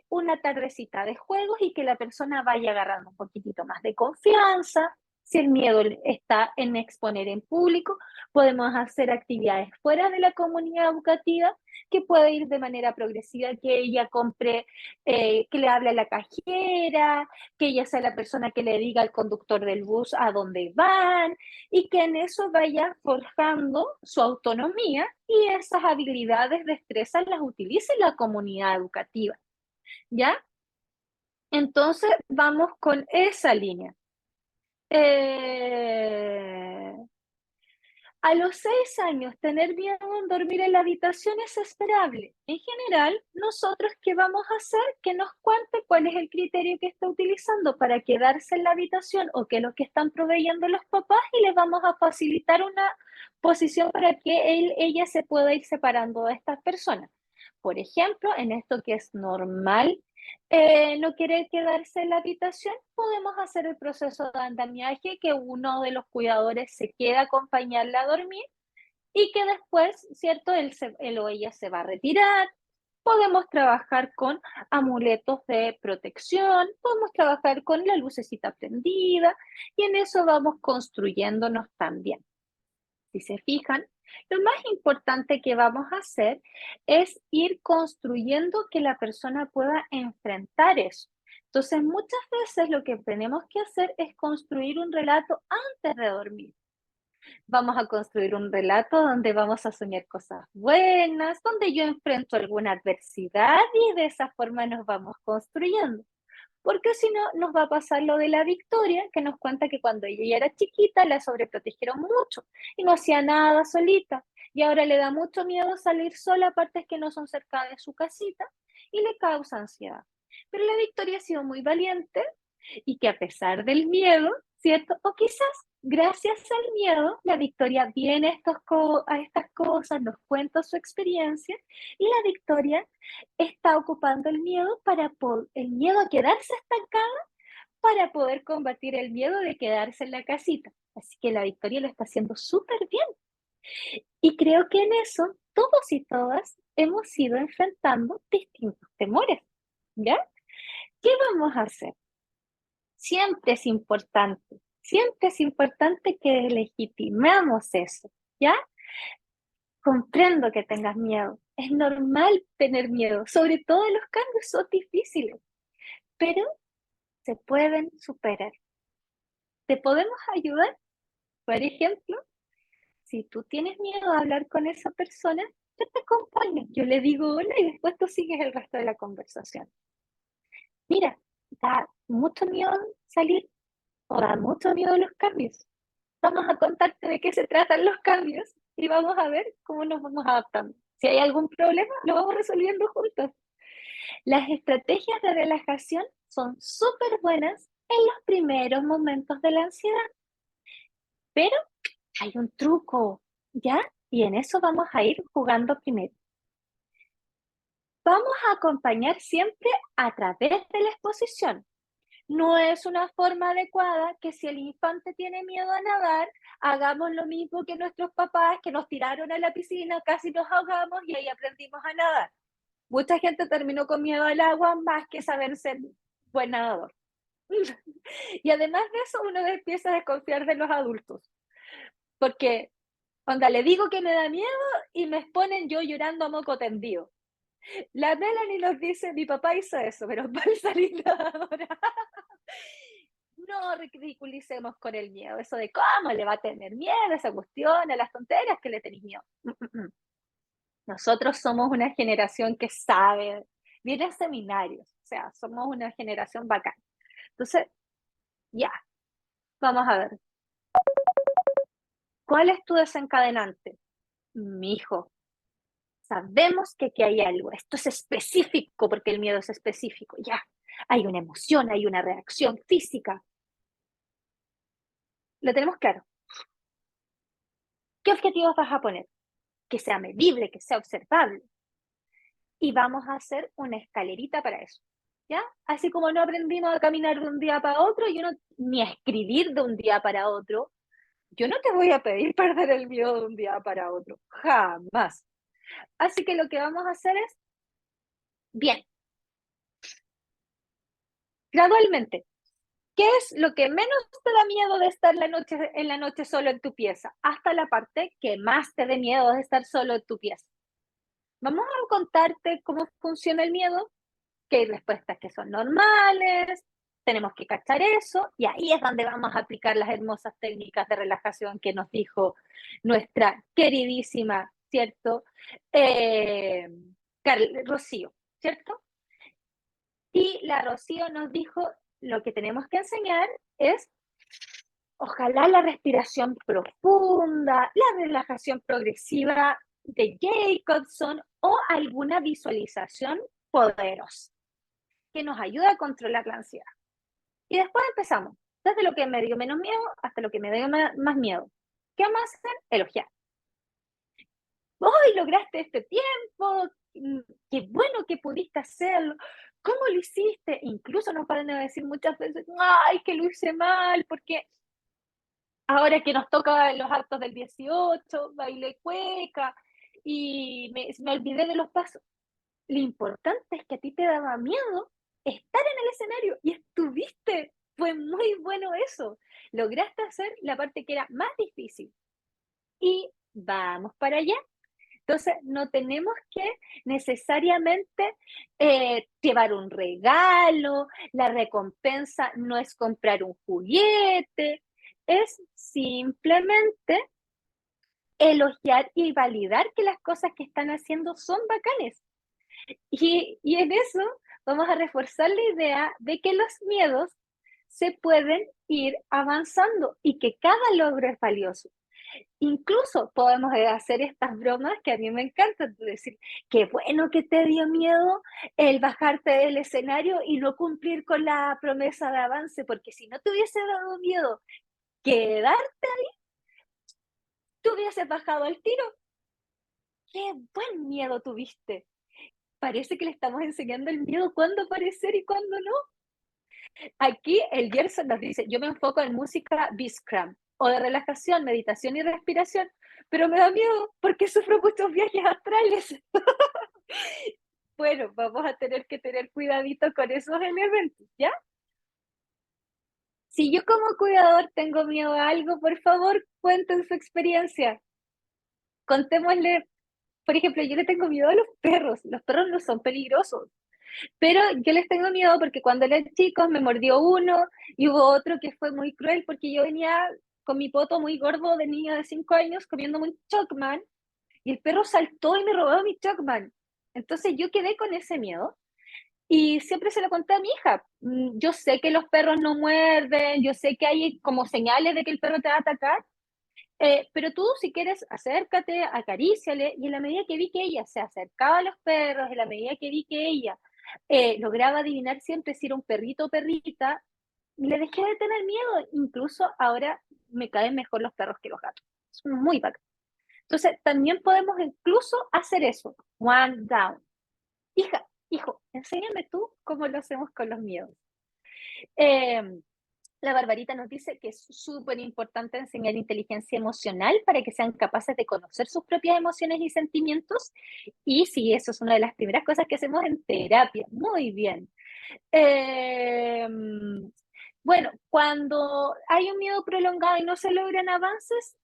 una tardecita de juegos y que la persona vaya agarrando un poquitito más de confianza. Si el miedo está en exponer en público, podemos hacer actividades fuera de la comunidad educativa que puede ir de manera progresiva, que ella compre, que le hable a la cajera, que ella sea la persona que le diga al conductor del bus a dónde van y que en eso vaya forjando su autonomía y esas habilidades, destrezas las utilice en la comunidad educativa, ¿ya? Entonces vamos con esa línea. A los 6 años, tener miedo en dormir en la habitación es esperable. En general, nosotros, ¿qué vamos a hacer? Que nos cuente cuál es el criterio que está utilizando para quedarse en la habitación o qué es lo que están proveyendo los papás y les vamos a facilitar una posición para que ella se pueda ir separando de estas personas. Por ejemplo, en esto que es normal, no querer quedarse en la habitación, podemos hacer el proceso de andamiaje, que uno de los cuidadores se queda a acompañarla a dormir y que después, ¿cierto?, él o ella se va a retirar. Podemos trabajar con amuletos de protección, podemos trabajar con la lucecita prendida y en eso vamos construyéndonos también. Si se fijan, lo más importante que vamos a hacer es ir construyendo que la persona pueda enfrentar eso. Entonces, muchas veces lo que tenemos que hacer es construir un relato antes de dormir. Vamos a construir un relato donde vamos a soñar cosas buenas, donde yo enfrento alguna adversidad y de esa forma nos vamos construyendo. Porque si no, nos va a pasar lo de la Victoria, que nos cuenta que cuando ella era chiquita la sobreprotegieron mucho y no hacía nada solita. Y ahora le da mucho miedo salir sola a partes que no son cerca de su casita y le causa ansiedad. Pero la Victoria ha sido muy valiente y que a pesar del miedo, ¿cierto? O quizás gracias al miedo, la Victoria viene a estas cosas, nos cuenta su experiencia y la Victoria está ocupando el miedo el miedo a quedarse estancada para poder combatir el miedo de quedarse en la casita. Así que la Victoria lo está haciendo súper bien. Y creo que en eso todos y todas hemos ido enfrentando distintos temores, ¿ya? ¿Qué vamos a hacer? Siempre es importante que legitimemos eso, ¿ya? Comprendo que tengas miedo, es normal tener miedo, sobre todo los cambios son difíciles, pero se pueden superar. ¿Te podemos ayudar? Por ejemplo, si tú tienes miedo a hablar con esa persona, yo te acompaño, yo le digo hola y después tú sigues el resto de la conversación. Mira, da mucho miedo salir o da mucho miedo los cambios. Vamos a contarte de qué se tratan los cambios y vamos a ver cómo nos vamos adaptando. Si hay algún problema, lo vamos resolviendo juntos. Las estrategias de relajación son súper buenas en los primeros momentos de la ansiedad, pero hay un truco ¿ya? Y en eso vamos a ir jugando primero. Vamos a acompañar siempre a través de la exposición. No es una forma adecuada que si el infante tiene miedo a nadar, hagamos lo mismo que nuestros papás que nos tiraron a la piscina, casi nos ahogamos y ahí aprendimos a nadar. Mucha gente terminó con miedo al agua más que saber ser buen nadador. Y además de eso, uno empieza a desconfiar de los adultos. Porque, onda, le digo que me da miedo y me exponen yo llorando a moco tendido. La Melanie nos dice, mi papá hizo eso, pero para salir ahora. No ridiculicemos con el miedo, eso de cómo le va a tener miedo a esa cuestión, a las tonteras que le tenéis miedo. Nosotros somos una generación que sabe, viene a seminarios, o sea, somos una generación bacán. Entonces, ya, vamos a ver. ¿Cuál es tu desencadenante? Mi hijo. Sabemos que aquí hay algo. Esto es específico porque el miedo es específico. Ya, hay una emoción, hay una reacción física. Lo tenemos claro. ¿Qué objetivos vas a poner? Que sea medible, que sea observable. Y vamos a hacer una escalerita para eso. ¿Ya? Así como no aprendimos a caminar de un día para otro, ni a escribir de un día para otro, yo no te voy a pedir perder el miedo de un día para otro. Jamás. Así que lo que vamos a hacer es, bien, gradualmente. ¿Qué es lo que menos te da miedo de estar en la noche solo en tu pieza? Hasta la parte que más te dé miedo de estar solo en tu pieza. Vamos a contarte cómo funciona el miedo, que hay respuestas que son normales, tenemos que cachar eso, y ahí es donde vamos a aplicar las hermosas técnicas de relajación que nos dijo nuestra queridísima, ¿cierto? Rocío, ¿cierto? Y la Rocío nos dijo, lo que tenemos que enseñar es, ojalá la respiración profunda, la relajación progresiva de Jacobson o alguna visualización poderosa que nos ayuda a controlar la ansiedad. Y después empezamos, desde lo que me dio menos miedo hasta lo que me dio más miedo. ¿Qué vamos a hacer? Elogiar. ¡Hoy lograste este tiempo! ¡Qué bueno que pudiste hacerlo! ¿Cómo lo hiciste? Incluso nos van a decir muchas veces, ¡ay, que lo hice mal! Porque ahora que nos toca los actos del 18, bailé cueca y me olvidé de los pasos. Lo importante es que a ti te daba miedo estar en el escenario y estuviste. Fue muy bueno eso. Lograste hacer la parte que era más difícil. Y vamos para allá. Entonces, no tenemos que necesariamente llevar un regalo, la recompensa no es comprar un juguete, es simplemente elogiar y validar que las cosas que están haciendo son bacanes. Y en eso vamos a reforzar la idea de que los miedos se pueden ir avanzando y que cada logro es valioso. Incluso podemos hacer estas bromas que a mí me encantan, decir, qué bueno que te dio miedo el bajarte del escenario y no cumplir con la promesa de avance, porque si no te hubiese dado miedo quedarte, tú hubieses bajado al tiro. Qué buen miedo tuviste. Parece que le estamos enseñando el miedo cuándo aparecer y cuándo no. Aquí el Gerson nos dice, yo me enfoco en música Bikram o de relajación, meditación y respiración, pero me da miedo porque sufro muchos viajes astrales. Bueno, vamos a tener que tener cuidadito con esos elementos, ¿ya? Si yo como cuidador tengo miedo a algo, por favor, cuenten su experiencia. Contémosle, por ejemplo, yo le tengo miedo a los perros no son peligrosos. Pero yo les tengo miedo porque cuando eran chicos me mordió uno y hubo otro que fue muy cruel porque yo venía con mi poto muy gordo de niña de 5 años comiendo un Chocman y el perro saltó y me robó mi Chocman. Entonces yo quedé con ese miedo y siempre se lo conté a mi hija. Yo sé que los perros no muerden, yo sé que hay como señales de que el perro te va a atacar, pero tú si quieres acércate, acaríciale y en la medida que vi que ella se acercaba a los perros, en la medida que vi que ella lograba adivinar siempre si era un perrito o perrita, le dejé de tener miedo. Incluso ahora me caen mejor los perros que los gatos. Es muy bacán. Entonces, también podemos incluso hacer eso, one down. Hija, hijo, enséñame tú cómo lo hacemos con los miedos. La Barbarita nos dice que es súper importante enseñar inteligencia emocional para que sean capaces de conocer sus propias emociones y sentimientos. Y sí, eso es una de las primeras cosas que hacemos en terapia. Muy bien. Eh, bueno, cuando hay un miedo prolongado y no se logran avances,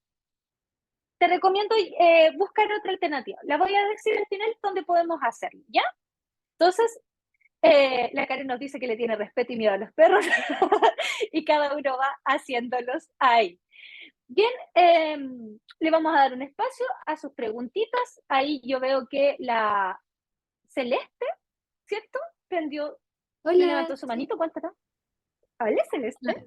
te recomiendo buscar otra alternativa. La voy a decir al final dónde podemos hacerlo, ¿ya? Entonces, la Karen nos dice que le tiene respeto y miedo a los perros y cada uno va haciéndolos ahí. Bien, le vamos a dar un espacio a sus preguntitas. Ahí yo veo que la Celeste, ¿cierto? Prendió, Hola, levantó su sí. manito. ¿Cuál será? Hola, Celeste.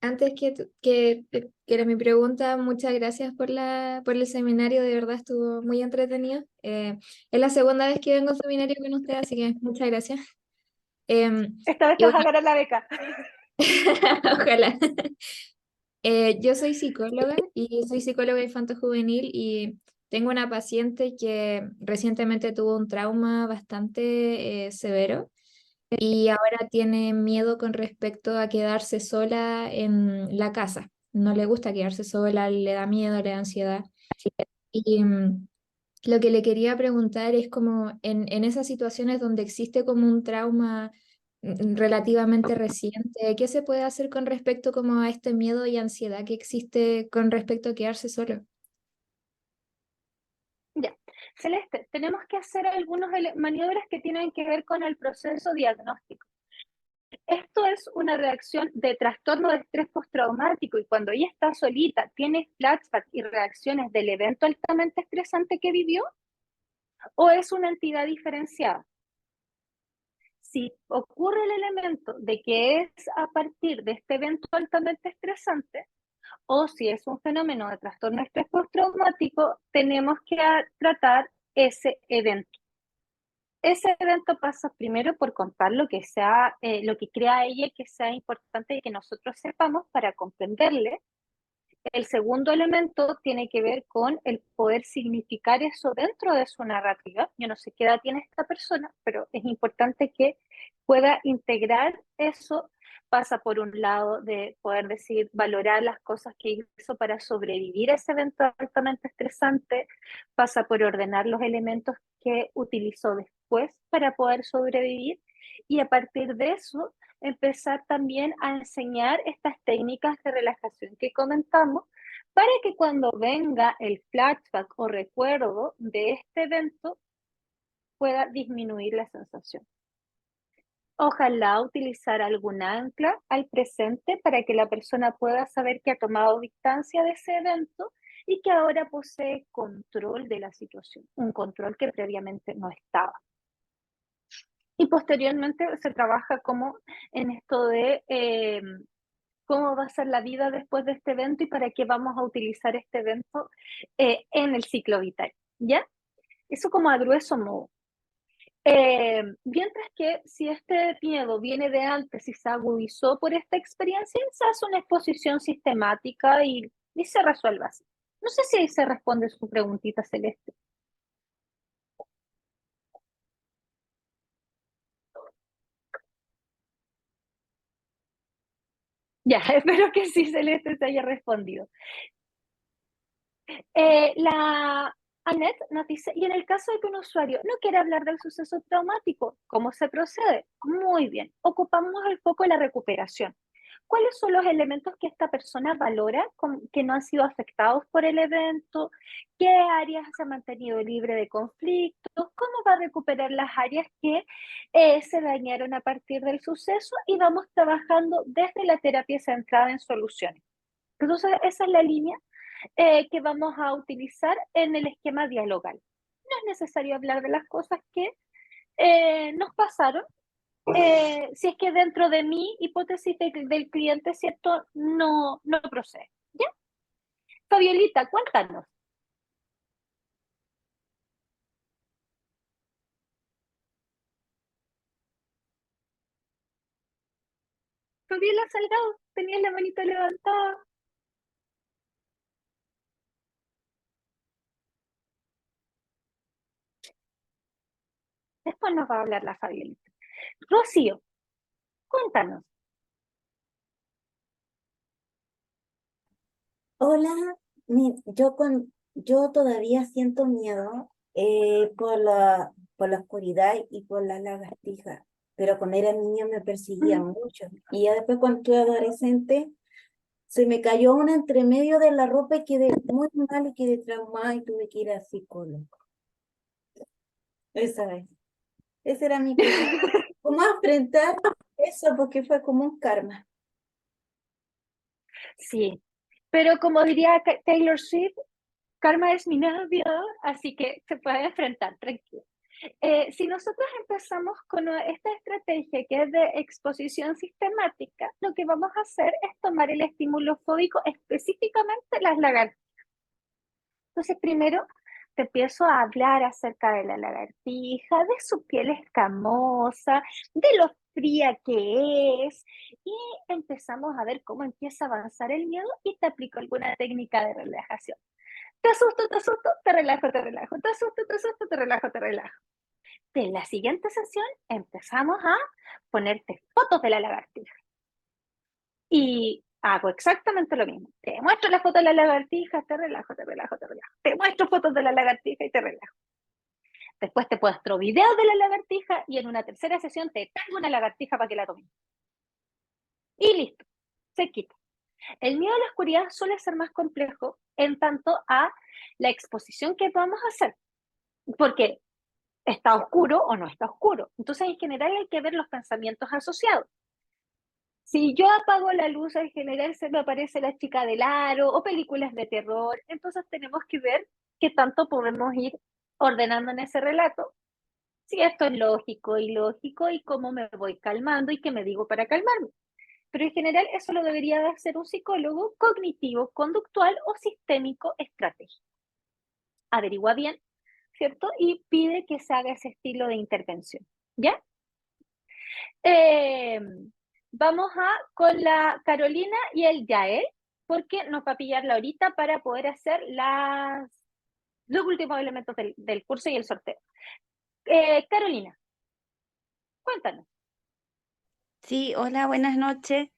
Antes que era mi pregunta, muchas gracias por el seminario, de verdad estuvo muy entretenido. Es la segunda vez que vengo al seminario con usted, así que muchas gracias. Esta vez Y te vas a bueno, ganar la beca. ojalá. Yo soy psicóloga infanto-juvenil y tengo una paciente que recientemente tuvo un trauma bastante severo. Y ahora tiene miedo con respecto a quedarse sola en la casa. No le gusta quedarse sola, le da miedo, le da ansiedad. Y lo que le quería preguntar es como en esas situaciones donde existe como un trauma relativamente reciente, ¿qué se puede hacer con respecto como a este miedo y ansiedad que existe con respecto a quedarse solo? Ya. Celeste, tenemos que hacer algunas maniobras que tienen que ver con el proceso diagnóstico. Esto es una reacción de trastorno de estrés postraumático y cuando ella está solita, tiene flashbacks y reacciones del evento altamente estresante que vivió, o es una entidad diferenciada. Si ocurre el elemento de que es a partir de este evento altamente estresante, o si es un fenómeno de trastorno de estrés postraumático, tenemos que tratar ese evento. Ese evento pasa primero por contar lo que sea, lo que crea ella que sea importante que nosotros sepamos para comprenderle. El segundo elemento tiene que ver con el poder significar eso dentro de su narrativa. Yo no sé qué edad tiene esta persona, pero es importante que pueda integrar eso. Pasa por un lado de poder decir, valorar las cosas que hizo para sobrevivir a ese evento altamente estresante. Pasa por ordenar los elementos que utilizó después para poder sobrevivir. Y a partir de eso, empezar también a enseñar estas técnicas de relajación que comentamos para que cuando venga el flashback o recuerdo de este evento pueda disminuir la sensación. Ojalá utilizar algún ancla al presente para que la persona pueda saber que ha tomado distancia de ese evento y que ahora posee control de la situación, un control que previamente no estaba. Y posteriormente se trabaja como en esto de cómo va a ser la vida después de este evento y para qué vamos a utilizar este evento en el ciclo vital, ¿ya? Eso como a grueso modo. Mientras que si este miedo viene de antes y se agudizó por esta experiencia, se hace una exposición sistemática y se resuelve así. No sé si ahí se responde su preguntita, Celeste. Ya, espero que sí, Celeste, te haya respondido. La Annette nos dice, y en el caso de que un usuario no quiere hablar del suceso traumático, ¿cómo se procede? Muy bien, ocupamos el foco en la recuperación. ¿Cuáles son los elementos que esta persona valora que no han sido afectados por el evento? ¿Qué áreas se han mantenido libre de conflictos? ¿Cómo va a recuperar las áreas que se dañaron a partir del suceso? Y vamos trabajando desde la terapia centrada en soluciones. Entonces, esa es la línea que vamos a utilizar en el esquema dialogal. No es necesario hablar de las cosas que nos pasaron, si es que dentro de mi hipótesis del cliente, ¿cierto? No procede. ¿Ya? Fabiolita, cuéntanos. Fabiola Salgado, tenías la manita levantada. Después nos va a hablar la Fabiolita. Rocío, cuéntanos. Hola, yo todavía siento miedo por la oscuridad y por las lagartijas, pero cuando era niña me perseguían mucho. Y ya después cuando estuve adolescente, se me cayó una entre medio de la ropa y quedé muy mal y quedé traumada y tuve que ir al psicólogo. Esa vez. Ese era mi problema. ¿Cómo enfrentar eso? Porque fue como un karma. Sí, pero como diría Taylor Swift, Karma es mi novio, así que se puede enfrentar, tranquilo. Si nosotros empezamos con esta estrategia que es de exposición sistemática, lo que vamos a hacer es tomar el estímulo fóbico, específicamente las lagartijas. Entonces, primero te empiezo a hablar acerca de la lagartija, de su piel escamosa, de lo fría que es, y empezamos a ver cómo empieza a avanzar el miedo y te aplico alguna técnica de relajación. Te asusto, te relajo, te relajo, te asusto, te relajo, te relajo. En la siguiente sesión empezamos a ponerte fotos de la lagartija. Y hago exactamente lo mismo. Te muestro la foto de la lagartija, te relajo, te relajo, te relajo. Te muestro fotos de la lagartija y te relajo. Después te muestro videos de la lagartija y en una tercera sesión te traigo una lagartija para que la tomes. Y listo, se quita. El miedo a la oscuridad suele ser más complejo en tanto a la exposición que vamos a hacer. Porque está oscuro o no está oscuro. Entonces, en general hay que ver los pensamientos asociados. Si yo apago la luz, en general se me aparece la chica del aro o películas de terror. Entonces tenemos que ver qué tanto podemos ir ordenando en ese relato. Si esto es lógico, ilógico y cómo me voy calmando y qué me digo para calmarme. Pero en general eso lo debería de hacer un psicólogo cognitivo, conductual o sistémico estratégico. Averigua bien, ¿cierto? Y pide que se haga ese estilo de intervención. ¿Ya? Eh, vamos con la Carolina y el Yael, porque nos va a pillar la horita para poder hacer los últimos elementos del curso y el sorteo. Carolina, cuéntanos. Sí, hola, buenas noches.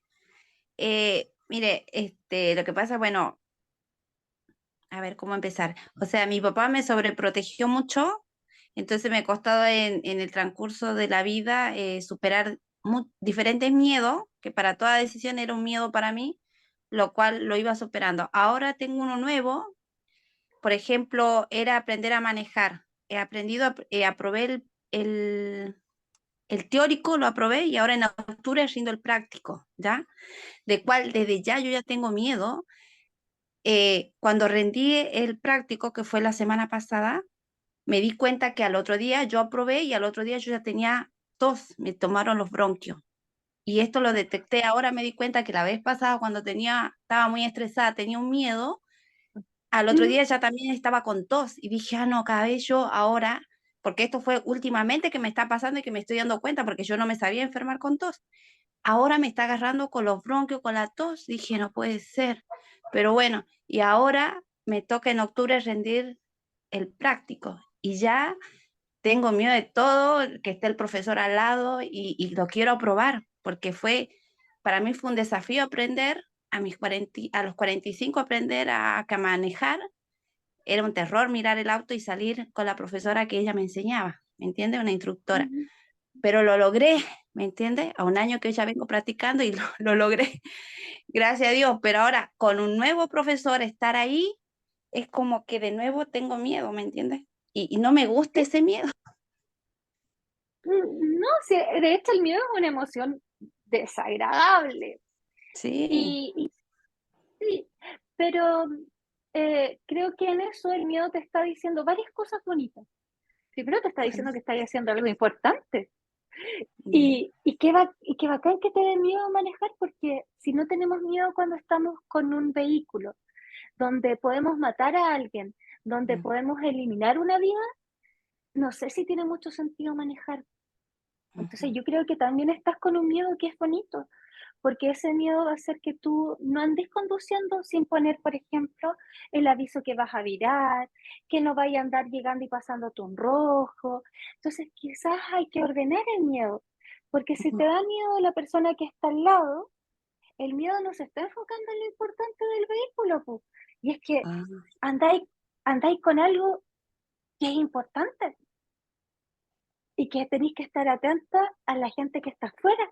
Mire, lo que pasa, bueno, a ver cómo empezar. O sea, mi papá me sobreprotegió mucho, entonces me ha costado en el transcurso de la vida superar diferentes miedos, que para toda decisión era un miedo para mí, lo cual lo iba superando. Ahora tengo uno nuevo, por ejemplo, era aprender a manejar. He aprendido, aprobé el teórico, lo aprobé y ahora en octubre rindo el práctico, ¿ya? De cual desde ya yo ya tengo miedo. Cuando rendí el práctico, que fue la semana pasada, me di cuenta que al otro día yo aprobé y al otro día yo ya tenía tos, me tomaron los bronquios. Y esto lo detecté ahora, me di cuenta que la vez pasada cuando estaba muy estresada, tenía un miedo, al otro día ya también estaba con tos y dije, ah, no, cada vez yo ahora, porque esto fue últimamente que me está pasando y que me estoy dando cuenta porque yo no me sabía enfermar con tos. Ahora me está agarrando con los bronquios, con la tos, dije, no puede ser. Pero bueno, y ahora me toca en octubre rendir el práctico y ya tengo miedo de todo, que esté el profesor al lado y lo quiero aprobar, porque para mí fue un desafío aprender a los 45 aprender a manejar. Era un terror mirar el auto y salir con la profesora que ella me enseñaba, ¿me entiende? Una instructora. Pero lo logré, ¿me entiende? A un año que ya vengo practicando y lo logré, gracias a Dios. Pero ahora con un nuevo profesor estar ahí es como que de nuevo tengo miedo, ¿me entiendes? Y no me gusta ese miedo. No, sí, de hecho el miedo es una emoción desagradable. Sí. Sí, pero creo que en eso el miedo te está diciendo varias cosas bonitas. Primero te está diciendo que estás haciendo algo importante. Y qué bacán que te dé miedo a manejar, porque si no tenemos miedo cuando estamos con un vehículo, donde podemos matar a alguien, donde podemos eliminar una vida, no sé si tiene mucho sentido manejar. Entonces yo creo que también estás con un miedo que es bonito, porque ese miedo va a hacer que tú no andes conduciendo sin poner, por ejemplo, el aviso que vas a virar, que no vaya a andar llegando y pasándote un rojo. Entonces, quizás hay que ordenar el miedo, porque si te da miedo la persona que está al lado, el miedo no se está enfocando en lo importante del vehículo, po. Y es que Ah, andáis, andáis con algo que es importante y que tenéis que estar atenta a la gente que está afuera,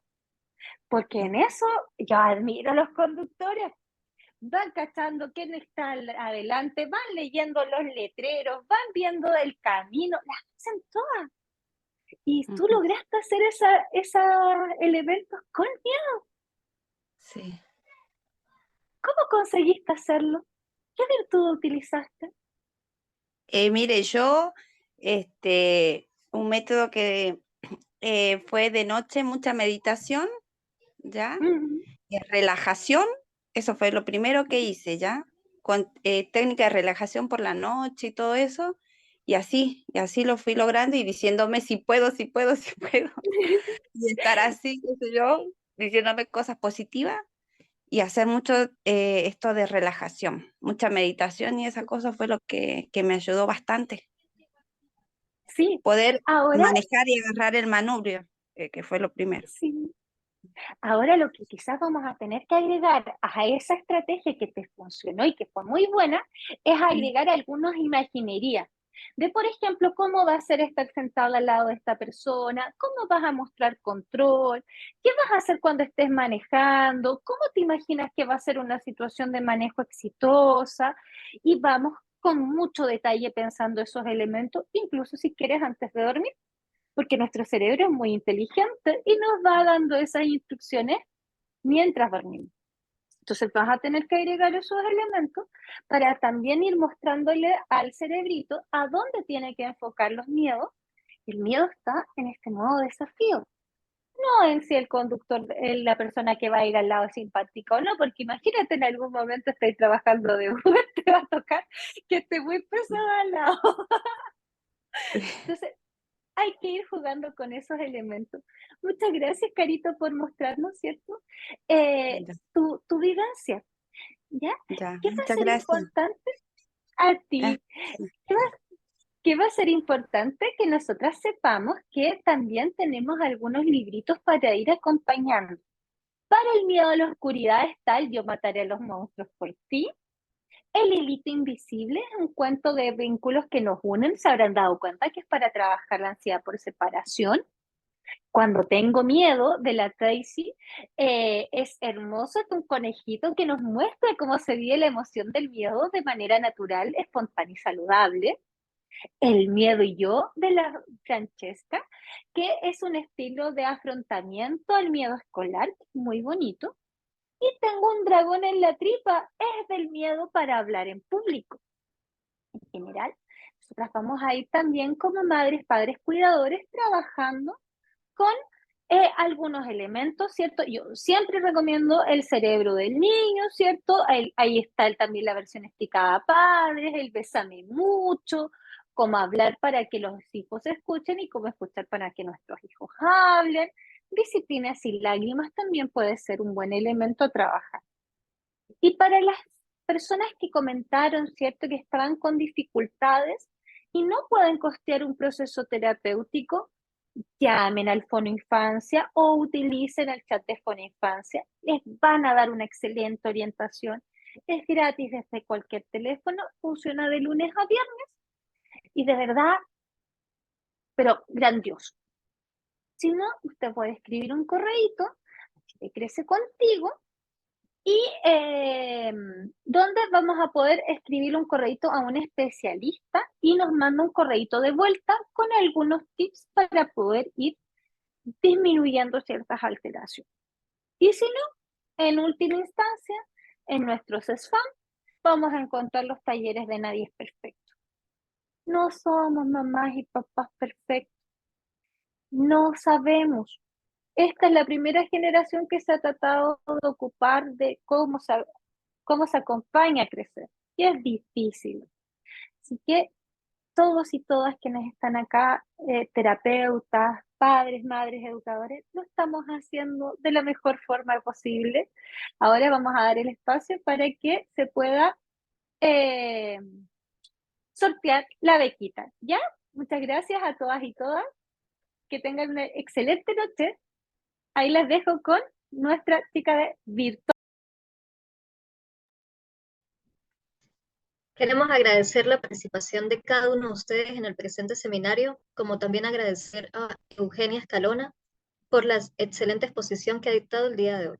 porque en eso yo admiro a los conductores. Van cachando quién está adelante, van leyendo los letreros, van viendo el camino, las hacen todas. Y tú ujú, lograste hacer esos elementos con miedo. sí. ¿Cómo conseguiste hacerlo? ¿Qué virtud utilizaste? Mire, yo, un método que fue de noche, mucha meditación, ¿ya? Ujú. Relajación, eso fue lo primero que hice, ¿ya? Con técnica de relajación por la noche y todo eso, y así lo fui logrando y diciéndome si puedo, si puedo, si puedo, y estar así, qué sé yo, diciéndome cosas positivas y hacer mucho esto de relajación, mucha meditación y esa cosa fue lo que me ayudó bastante. Sí, Poder ahora manejar y agarrar el manubrio, que fue lo primero. sí. Ahora lo que quizás vamos a tener que agregar a esa estrategia que te funcionó y que fue muy buena es Mm, agregar algunas imaginerías de, por ejemplo, cómo va a ser estar sentado al lado de esta persona, cómo vas a mostrar control, qué vas a hacer cuando estés manejando, cómo te imaginas que va a ser una situación de manejo exitosa y vamos con mucho detalle pensando esos elementos, incluso si quieres antes de dormir porque nuestro cerebro es muy inteligente y nos va dando esas instrucciones mientras dormimos. Entonces vas a tener que agregar esos elementos para también ir mostrándole al cerebrito a dónde tiene que enfocar los miedos. El miedo está en este modo desafío, no en si el conductor, la persona que va a ir al lado es simpática o no, porque imagínate en algún momento estáis trabajando de Uber, te va a tocar que esté muy pesado al lado. Entonces, hay que ir jugando con esos elementos. Muchas gracias, Carito, por mostrarnos, ¿cierto? ya, Tu vivencia, ¿ya? ya, ¿Qué va a muchas ser gracias. importante a Ah, ti? sí. ¿Qué va a ser importante que nosotras sepamos que también tenemos algunos libritos para ir acompañando? Para el miedo a la oscuridad está el Yo mataré a los monstruos por ti. El hilito invisible es un cuento de vínculos que nos unen. Se habrán dado cuenta que es para trabajar la ansiedad por separación. Cuando tengo miedo de la Tracy, es hermoso, es un conejito que nos muestra cómo se vive la emoción del miedo de manera natural, espontánea y saludable. El miedo y yo de la Francesca, que es un estilo de afrontamiento al miedo escolar, muy bonito. Y tengo un dragón en la tripa, es del miedo para hablar en público. En general, nosotras vamos a ir también como madres, padres, cuidadores, trabajando con algunos elementos, ¿cierto? Yo siempre recomiendo el cerebro del niño, ¿cierto? Ahí está también la versión explicada a padres, el bésame mucho, cómo hablar para que los hijos escuchen y cómo escuchar para que nuestros hijos hablen. Disciplina sin lágrimas también puede ser un buen elemento a trabajar. Y para las personas que comentaron, ¿cierto?, que estaban con dificultades y no pueden costear un proceso terapéutico, llamen al Fono Infancia o utilicen el chat de Fono Infancia. Les van a dar una excelente orientación. Es gratis desde cualquier teléfono, funciona de lunes a viernes y de verdad, pero grandioso. Si no, usted puede escribir un correíto, que crece contigo, y donde vamos a poder escribir un correíto a un especialista y nos manda un correíto de vuelta con algunos tips para poder ir disminuyendo ciertas alteraciones. Y si no, en última instancia, en nuestros spam vamos a encontrar los talleres de Nadie es Perfecto. No somos mamás y papás perfectos, no sabemos. Esta es la primera generación que se ha tratado de ocupar de cómo se acompaña a crecer. Y es difícil. Así que todos y todas quienes están acá, terapeutas, padres, madres, educadores, lo estamos haciendo de la mejor forma posible. Ahora vamos a dar el espacio para que se pueda eh, sortear la bequita. ¿Ya? Muchas gracias a todas y todas. Que tengan una excelente noche. Ahí les dejo con nuestra chica de virtual. Queremos agradecer la participación de cada uno de ustedes en el presente seminario, como también agradecer a Eugenia Escalona por la excelente exposición que ha dictado el día de hoy.